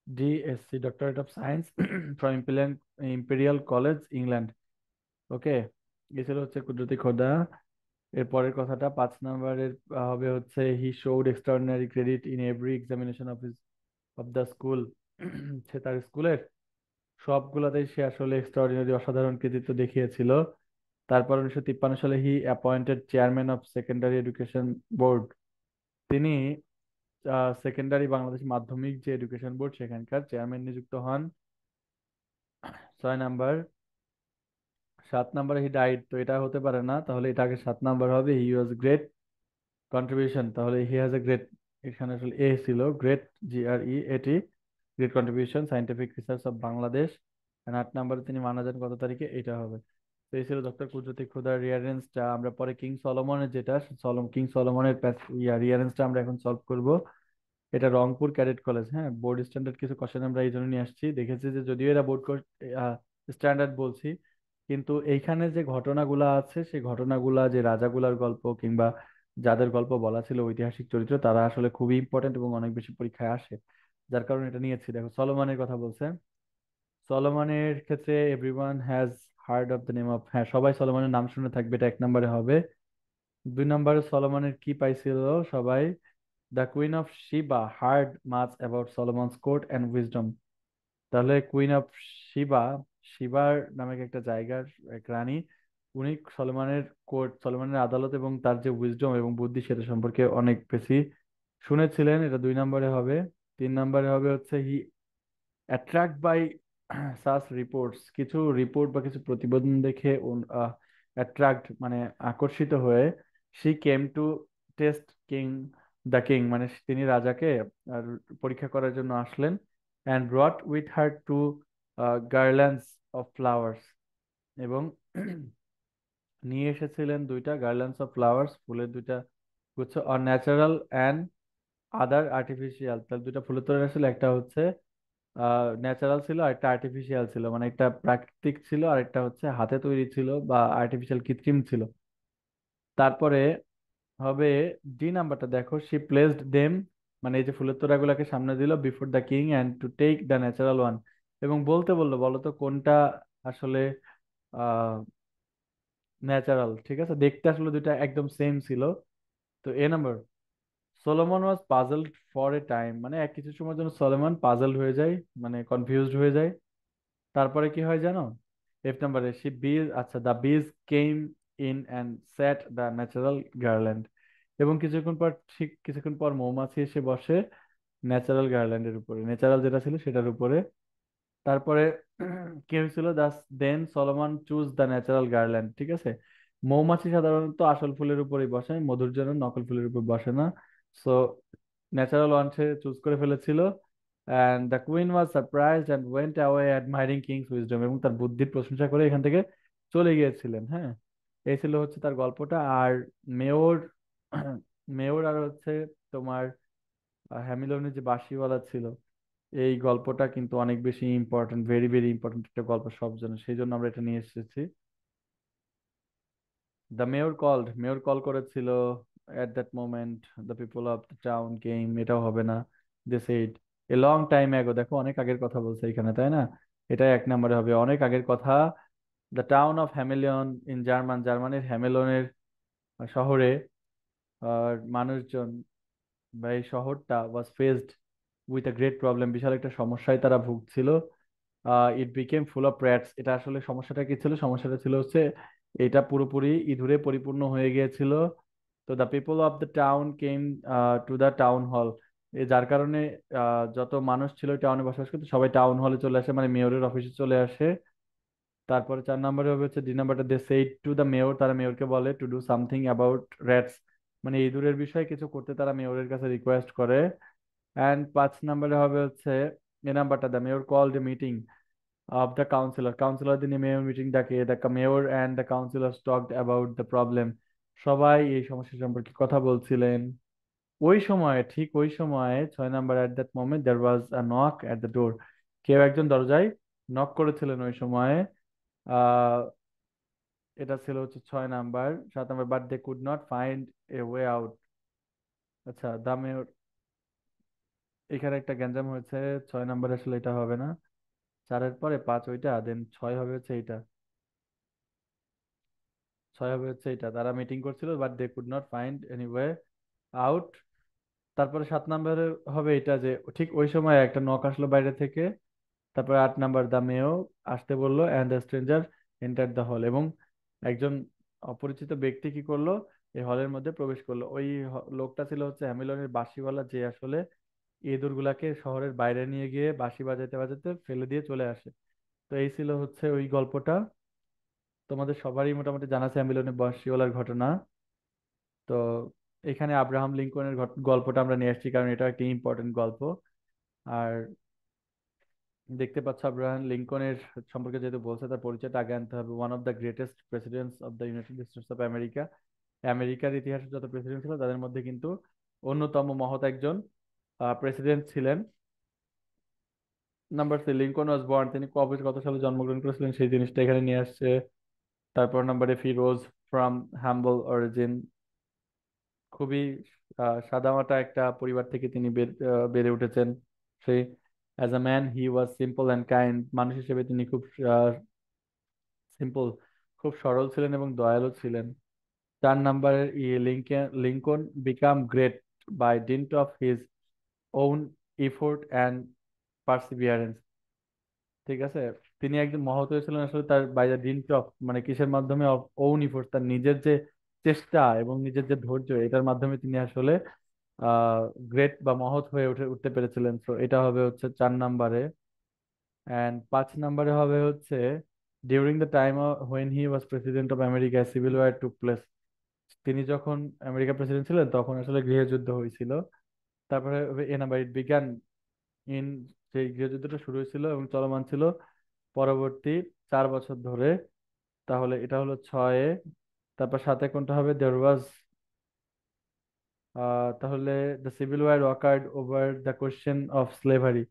DSc doctorate of science from Imperial College England. Okay, এই ছিল হচ্ছে কুদরতি খোদা। এর পরের কথাটা 5 নম্বরের হবে হচ্ছে he showed extraordinary credit in every examination of his of the school. সে তার স্কুলের সবগুলাতেই সে আসলে এক্সট্রাঅর্ডিনারি অসাধারণ কৃতিত্ব দেখিয়েছিল। তারপর 1953 সালে he appointed chairman of secondary education board. তিনি সেকেন্ডারি বাংলাদেশ মাধ্যমিক যে এডুকেশন বোর্ড সেখানকার চেয়ারম্যান নিযুক্ত হন। 6 নাম্বার। 7 নাম্বারে হি ডাইড, তো এটা হতে পারে না, তাহলে এটা আগে 7 নাম্বার হবে। হি ওয়াজ গ্রেট কন্ট্রিবিউশন, তাহলে হি হ্যাজ এ গ্রেট, এখানে আসলে এ ছিল great, GREAT, great contribution scientific research of Bangladesh. 8 নাম্বারে তিনি মারা যান কত তারিখে, এটা হবে। তো এই ছিল ডক্টর কুদরতি খুদার রিয়ারেন্সটা। আমরা পরে কিং সলোমনের যেটা কিং সলোমনের রিয়ারেন্সটা আমরা এখন সলভ করব। এটা রংপুর ক্যাডেট কলেজ, হ্যাঁ, বোর্ড স্ট্যান্ডার্ড কিছু কোশ্চেন আমরা এই জন্য নিয়ে আসছি। দেখেছি যে যদিও এরা বোর্ড স্ট্যান্ডার্ড বলছি, কিন্তু এইখানে যে ঘটনাগুলা আছে সেই ঘটনাগুলা, যে রাজাগুলার গল্প কিংবা যাদের গল্প বলা ছিল ঐতিহাসিক চরিত্র, তারা আসলে খুবই ইম্পর্টেন্ট এবং অনেক বেশি পরীক্ষায় আসে, যার কারণে এটা নিয়েছি। দেখো সলোমনের কথা বলছে। সলোমনের ক্ষেত্রে everyone has hard of the name of, হ্যাঁ, সবাই সলোমনের নাম শুনে থাকবে, এটা 1 নম্বরে হবে। 2 নম্বরে সলোমনের কি পাইছিল সবাই? The queen of Sheba heard much about Solomon's court and wisdom. তাহলে কুইন অফ শিবা, শিবার নামে একটা জায়গার এক রানী, উনি সলোমনের কোর্ট, সলোমনের আদালত এবং তার যে উইজডম এবং বুদ্ধি সেটা সম্পর্কে অনেক বেশি শুনেছিলেন, এটা 2 নম্বরে হবে। 3 নম্বরে হবে হচ্ছে he attract by such reports, কিছু রিপোর্ট বা কিছু প্রতিবেদন দেখে অ্যাট্রাক্ট মানে আকর্ষিত হয়ে she came to test king, the king মানে তিনি রাজাকে আর পরীক্ষা করার জন্য আসলেন। And brought with her two garlands of flowers, এবং নিয়ে এসেছিলেন 2টা গার্ল্যান্ডস অফ ফ্লাওয়ার্স, ফুলের 2টা গুচ্ছ, আর ন্যাচারাল অ্যান্ড আদার আর্টিফিশিয়াল। তার 2টা ফুলের তোড়া ছিল, একটা হচ্ছে ন্যাচারাল ছিল আর একটা আর্টিফিশিয়াল ছিল, মানে একটা প্রাকৃতিক ছিল আর একটা হচ্ছে হাতে তৈরি ছিল বা আর্টিফিশিয়াল কৃত্রিম ছিল। তারপরে হবে D নাম্বারটা, দেখো শি প্লেসড দেম, মানে এই যে ফুলের তোড়াগুলাকে সামনে দিল before the king and to take the natural one, এবং বলতে বললো বলো তো কোনটা আসলে আহ ন্যাচারাল। ঠিক আছে, দেখতে আসলে 2টা একদম সেম ছিল। তো A number, Solomon was puzzled for a time, মানে এক কিছু সময়ের জন্য সলোমন পাজলড হয়ে যায়, মানে কনফিউজড হয়ে যায়। তারপরে কি হয় জানো? F নাম্বারে সি বিজ, আচ্ছা, দ্য বিজ came in and set the natural garland, এবং কিছুক্ষণ পর মৌমাছি এসে বসে ন্যাচারাল গার্ল্যান্ডের উপরে, ন্যাচারাল যেটা ছিল সেটার উপরে। তারপরে কি হয়েছিল? Thus then Solomon choose the natural garland. ঠিক আছে, মৌমাছি সাধারণত আসল ফুলের উপরেই বসে, মধুর জন্য নকল ফুলের উপর বসে না। সো ন্যাচারাল ওয়ান সে চুজ করে ফেলেছিল। And the queen was surprised and went away admiring king's wisdom, এবং তার বুদ্ধির প্রশংসা করে এখান থেকে চলে গিয়েছিলেন। হ্যাঁ, এই ছিল হচ্ছে তার গল্পটা। আর মেয়র মেয়র আর হচ্ছে তোমার হ্যামিলনের যে বাঁশিওয়ালা ছিল, এই গল্পটা কিন্তু অনেক বেশি ইম্পর্টেন্ট, ভেরি ভেরি ইম্পর্টেন্ট একটা গল্প সব জন্য, সেই জন্য আমরা এটা নিয়ে এসেছি। The mayor called, mayor call করেছিল। At that moment the people of the town came, এটাও হবে না। They said a long time ago, দেখো অনেক আগের কথা বলছে এখানে, তাই না? এটা 1 নম্বরে হবে, অনেক আগের কথা। The town of Hamelin in German, জার্মানির হ্যামিলনের শহরে মানুষজন বা এই শহরটা was faced with a great problem, বিশাল একটা সমস্যায় তারা ভুগছিল। It became full of rats, এটা আসলে সমস্যাটা কি ছিল? সমস্যাটা ছিল হচ্ছে এটা পুরোপুরি ইঁদুরে পরিপূর্ণ হয়ে গিয়েছিল। তো the people of the town came to the town hall, যার কারণে যত মানুষ ছিল টাউনে বসবাস করতো সবাই টাউন হলে চলে আসে, মানে মেয়রের অফিসে চলে আসে। তারপরে 4 নম্বরে হবে হচ্ছে D নাম্বারটা, they said to the mayor, তারা মেয়রকে বলে to do something about rats, মানে ইঁদুরের বিষয়ে কিছু করতে তারা মেয়রের কাছে রিকোয়েস্ট করে। অ্যান্ড 5 নম্বরে হবে হচ্ছে A নাম্বারটা, the mayor called a meeting of the councillor, কাউন্সিলরদের নিয়ে মেয়র মিটিং ডাকে, the mayor and the councillor talked about the problem, সবাই এই সমস্যা সম্পর্কে কথা বলছিলেন। ওই সময়ে, ঠিক ওই সময়ে 6 number, at that moment there was a knock at the door, কেউ একজন দরজায় নক করেছিলেন ওই সময়ে। আহ এটা ছিল হচ্ছে 6 number. 7 number, but they could not find a way out. আচ্ছা, দামে এখানে একটা গ্যাঞ্জাম হয়েছে। 6 নাম্বার আসলে এটা হবে না। 4-এর পরে 5 ওইটা, দেন 6 হবে হচ্ছে এইটা। 6 হবে হচ্ছে এইটা, তারা মিটিং করছিল but they could not find any way out. তারপরে 7 নাম্বারে হবে এটা, যে ঠিক ওই সময় একটা নক আসলো বাইরে থেকে। তারপরে 8 নাম্বার, দা মেয়েও আসতে বললো, and the stranger enter the hall, এবং একজন অপরিচিত ব্যক্তি কি করলো, এই হলের মধ্যে প্রবেশ করলো। ওই লোকটা ছিল হচ্ছে হ্যামিলনের বাঁশিওয়ালা, যে আসলে ইঁদুরগুলাকে শহরের বাইরে নিয়ে গিয়ে বাঁশি বাজাতে বাজাতে ফেলে দিয়ে চলে আসে। তো এই ছিল হচ্ছে ওই গল্পটা। তোমাদের সবারই মোটামুটি জানা আছে হ্যামিলনের বাঁশিওয়ালার ঘটনা। তো এখানে আব্রাহাম লিঙ্কনের গল্পটা আমরা নিয়ে আসছি, কারণ এটা একটা ইম্পর্টেন্ট গল্প। আর দেখতে পাচ্ছ আব্রাহাম লিঙ্কনের সম্পর্কে যেহেতু বলছে, তার পরিচয়টা আগে আনতে হবে। One of the greatest presidents of the United states of America. আমেরিকার ইতিহাসে যত প্রেসিডেন্ট ছিল তাদের মধ্যে কিন্তু অন্যতম মহৎ একজন প্রেসিডেন্ট ছিলেন। নাম্বার 3, লিঙ্কন ওয়াজ বর্ন, তিনি কবে কত সালে জন্মগ্রহণ করেছিলেন সেই জিনিসটা এখানে নিয়ে আসছে। তারপর নাম্বারে, হি রোজ ফ্রম হাম্বল অরিজিন, খুবই সাদামাটা একটা পরিবার থেকে তিনি বেড়ে উঠেছেন। সেই as a man he was simple and kind, মানুষ হিসেবে তিনি খুব সিম্পল, খুব সরল ছিলেন এবং দয়ালু ছিলেন। 4 নাম্বারের Lincoln Lincoln became great by dint of his own effort and perseverance. ঠিক আছে, তিনি একজন মহৎ হয়েছিলেন আসলে তার বাই দ্য ডিন্ট অফ, মানে কিসের মাধ্যমে, অফ ওন এফোর্ট, তার নিজের যে চেষ্টা এবং নিজের যে ধৈর্য, এটার মাধ্যমে তিনি আসলে গ্রেট বা মহৎ হয়ে উঠতে পেরেছিলেন। তো এটা হবে হচ্ছে 4 নাম্বারে। অ্যান্ড 5 নাম্বারে হবে হচ্ছে, during the time when he was president of America civil war took place, তিনি যখন আমেরিকা প্রেসিডেন্ট ছিলেন তখন আসলে গৃহযুদ্ধ হয়েছিল। তারপরে এ নাম্বার, ইট বিগান ইন, সেই গৃহযুদ্ধটা শুরু হয়েছিল এবং চলমান ছিল পরবর্তী 4 বছর ধরে। তাহলে এটা হলো 6-এ। তারপর 7-এ কোনটা হবে, দেয়ার ওয়াজ, তাহলে the civil war occurred over the question of slavery,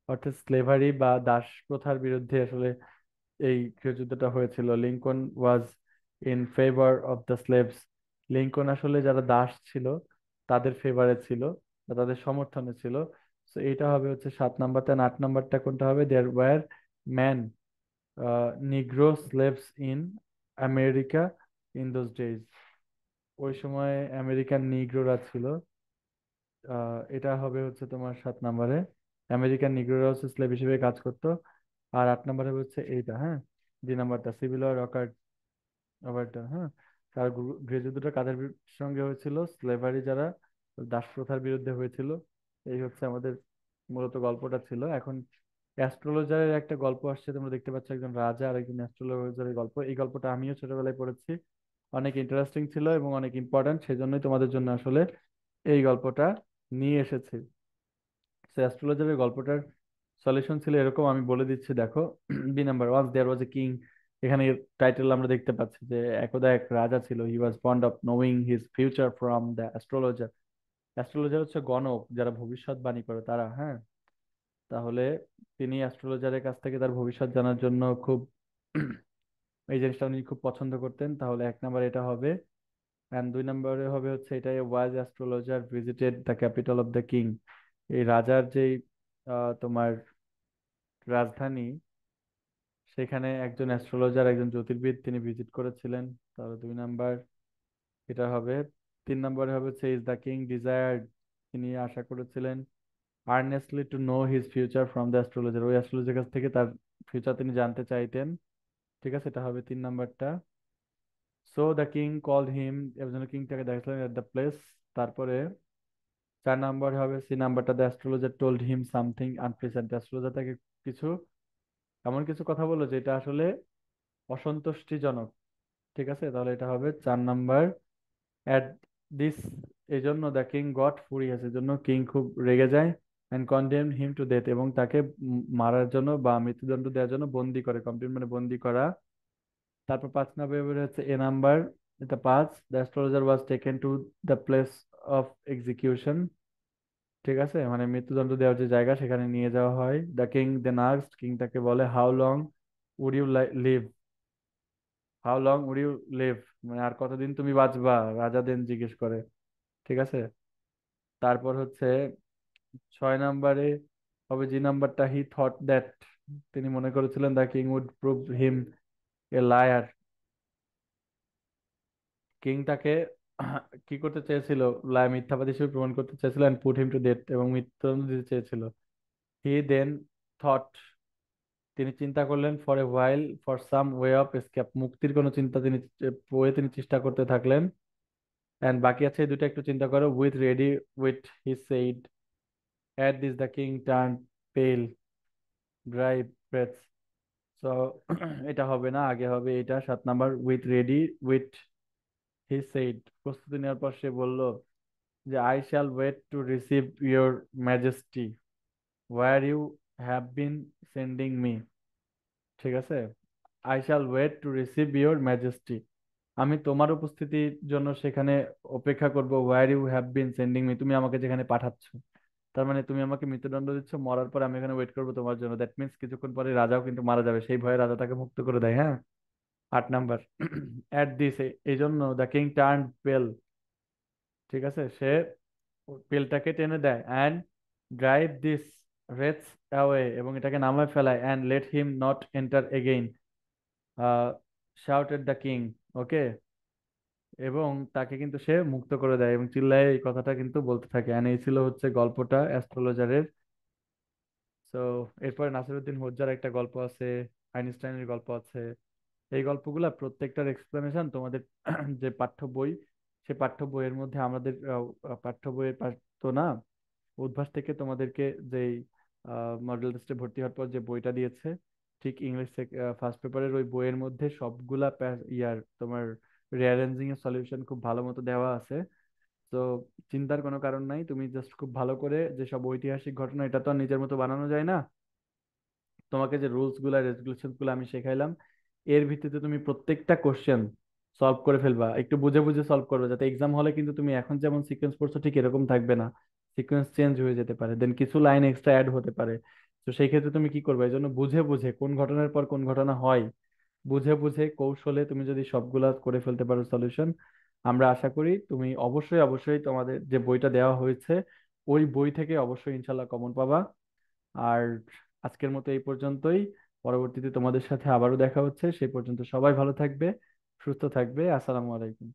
অর্থাৎ স্লেভারি বা দাস প্রথার বিরুদ্ধে আসলে এই গৃহযুদ্ধটা হয়েছিল। Lincoln was in favour of the slaves, Lincoln আসলে যারা দাস ছিল তাদের ফেভারে ছিল বা তাদের সমর্থনে ছিল। তো এইটা হবে হচ্ছে 7 নাম্বারটা। 8 নাম্বারটা কোনটা হবে, there were many negro slaves in America in those days, ওই সময় আমেরিকান নিগ্রোরা ছিল। এটা হবে হচ্ছে তোমার 7 নাম্বারে, আমেরিকান নিগ্রোরা হচ্ছে স্লেভ হিসেবে কাজ করতো। আর 8 নাম্বারে হচ্ছে এইটা, হ্যাঁ, 2 নাম্বারটা, সিভিল ওয়ার অকার্ড ওভারটা, হ্যাঁ। তার গৃহযুদ্ধটা কাদের সঙ্গে হয়েছিল, স্লেভারি যারা দাস প্রথার বিরুদ্ধে হয়েছিল। এই হচ্ছে আমাদের মূলত গল্পটা ছিল। এখন অ্যাস্ট্রোলজারের একটা গল্প আসছে, তোমরা দেখতে পাচ্ছ একজন রাজা আর একজন অ্যাস্ট্রোলজারের গল্প। এই গল্পটা আমিও ছোটবেলায় পড়েছি, অনেক ইন্টারেস্টিং ছিল এবং অনেক ইম্পর্ট্যান্ট, সেজন্যই তোমাদের জন্য আসলে এই গল্পটা নিয়ে এসেছি। অ্যাস্ট্রোলজারের গল্পটার সলিউশন ছিল এরকম, আমি বলে দিচ্ছি দেখো। Number, once there was a king, এখানে টাইটেল আমরা দেখতে পাচ্ছি যে একদা এক রাজা ছিল, he was fond of knowing his future from the astrologer. Astrologer হচ্ছে গণক, যারা ভবিষ্যৎবাণী করে তারা, হ্যাঁ। তাহলে তিনি অ্যাস্ট্রোলজারের কাছ থেকে তার ভবিষ্যৎ জানার জন্য খুব এই জিনিসটা উনি খুব পছন্দ করতেন। তাহলে 1 নাম্বার এটা হবে। অ্যান্ড 2 নাম্বারে হবে হচ্ছে এটাই, wise astrologer visited the capital of the king, এই রাজার যেই তোমার রাজধানী, সেখানে একজন অ্যাস্ট্রোলজার একজন জ্যোতির্বিদ তিনি ভিজিট করেছিলেন। তাহলে 2 নাম্বার এটা হবে। 3 নাম্বারে হবে হচ্ছে, ইজ দ্য কিং ডিজায়ার্ড, তিনি আশা করেছিলেন earnestly to know his future from the astrologer, ওই অ্যাস্ট্রোলজার কাছ থেকে তার ফিউচার তিনি জানতে চাইতেন। ঠিক আছে, এটা হবে 3 নাম্বারটা। So the king called him, একজন কিংটাকে দেখালেন এট দ্য প্লেস। তারপরে 4 নাম্বার হবে, সি নাম্বারটা, the astrologer told him something unpleasant, astrologer তাকে কিছু এমন কিছু কথা বললো যেটা আসলে অসন্তুষ্টিজনক। ঠিক আছে, তাহলে এটা হবে 4 নাম্বার। অ্যাট দিস, এই জন্য দ্য কিং গট ফুরিয়াস, এই জন্য কিং খুব রেগে যায়। And condemn him to death, এবং তাকে মারার জন্য বা মৃত্যুদণ্ড দেওয়ার জন্য বন্দি করে, কমপ্লেন মানে বন্দি করা। তারপর 5 নাম্বার হচ্ছে এ নাম্বার, এটা 5, the astrologer was taken to the place of execution. ঠিক আছে, মানে মৃত্যুদণ্ড দেওয়ার যে জায়গা সেখানে নিয়ে যাওয়া হয়। The king then asked, king তাকে বলে, how long would you live, how long would you live, মানে আর কতদিন তুমি বাঁচবা, রাজা দেন জিজ্ঞেস করে। ঠিক আছে। তারপর হচ্ছে 6 নম্বরে হবে যে নাম্বারটা, হি থট দ্যাট, তিনি মনে করেছিলেন the king would prove him a liar, king তাকে কি করতে চেয়েছিল, মিথ্যাবাদী হিসেবে প্রমাণ করতে চেয়েছিল, and put him to death, এবং মৃত্যুদণ্ড দিতে চেয়েছিল। হি দেন থট, তিনি চিন্তা করলেন, for a while for some way of escape, মুক্তির কোনো চিন্তা তিনি তিনি চেষ্টা করতে থাকলেন। এন্ড বাকি আছে এই দুটো, একটু চিন্তা করো। With ready with he said, at this the king turn pale, dry breath. So এটা হবে না, আগে হবে এটা 7 number, with ready with he said, প্রস্তুতি নেওয়ার পর সে বলল যে, I shall wait to receive your majesty where you have been sending me. ঠিক আছে, I shall wait to receive your majesty, আমি তোমার উপস্থিতির জন্য সেখানে অপেক্ষা করব, where you have been sending me, তুমি আমাকে যেখানে পাঠাচ্ছ। তার মানে তুমি আমাকে মৃত্যুদণ্ড দিচ্ছ, মরার পর আমি এখানে ওয়েট করবো তোমার জন্য। দ্যাট মিন্স কিছুক্ষণ পরে রাজাও কিন্তু মারা যাবে, সেই ভয়ে রাজা তাকে মুক্ত করে দেয়। হ্যাঁ। 8 নাম্বার, অ্যাট দিস, এই জন্য দ্য কিং টার্ন পেল, ঠিক আছে, সে পেলটাকে টেনে দেয়, and drive this rats away, এবং এটাকে নামায় ফেলায়, and let him not enter again, shouted the king. Okay, এবং তাকে কিন্তু সে মুক্ত করে দেয় এবং চিল্লায় এই কথাটা কিন্তু বলতে থাকে। And এই ছিল হচ্ছে গল্পটা অ্যাস্ট্রোলজারের। তো এরপরে নাসিরুদ্দিন হোজ্জার একটা গল্প আছে, আইনস্টাইনের গল্প আছে। এই গল্পগুলা প্রত্যেকটার এক্সপ্লেনেশন তোমাদের যে পাঠ্য বই, সে পাঠ্য বইয়ের মধ্যে আমাদের পাঠ্য বইয়ের তো না, উদ্ভাস থেকে তোমাদেরকে যেই মডেল টেস্টে ভর্তি হওয়ার পর যে বইটা দিয়েছে, ঠিক ইংলিশ ফার্স্ট পেপারের ওই বইয়ের মধ্যে সবগুলা ইয়ার তোমার রিঅ্যারেঞ্জিং এর সলিউশন খুব ভালো মতো দেওয়া আছে। তো চিন্তার কোনো কারণ নাই, তুমি জাস্ট খুব ভালো করে, যেসব ঐতিহাসিক ঘটনা, এটা তো আর নিজের মতো বানানো যায় না, তোমাকে যে রুলস গুলা রেগুলেশন গুলো আমি শেখাইলাম, এর ভিত্তিতে তুমি প্রত্যেকটা কোশ্চেন সলভ করে ফেলবা, একটু বুঝে বুঝে সলভ করবে, যাতে এক্সাম হলে কিন্তু তুমি এখন যেমন সিকোয়েন্স পড়ছো ঠিক এরকম থাকবে না, সিকোয়েন্স চেঞ্জ হয়ে যেতে পারে, দেন কিছু লাইন এক্সট্রা অ্যাড হতে পারে। তো সেই ক্ষেত্রে তুমি কি করবে, এই জন্য বুঝে বুঝে কোন ঘটনার পর কোন ঘটনা হয়, বুঝে বুঝে কৌশলে তুমি যদি সবগুলা করে ফেলতে পারো সলিউশন, আমরা আশা করি তুমি অবশ্যই অবশ্যই তোমাদের যে বইটা দেওয়া হয়েছে ওই বই থেকে অবশ্যই ইনশাল্লাহ কমন পাবা। আর আজকের মতো এই পর্যন্তই, পরবর্তীতে তোমাদের সাথে আবারও দেখা হচ্ছে, সেই পর্যন্ত সবাই ভালো থাকবে, সুস্থ থাকবে। আসসালামু আলাইকুম।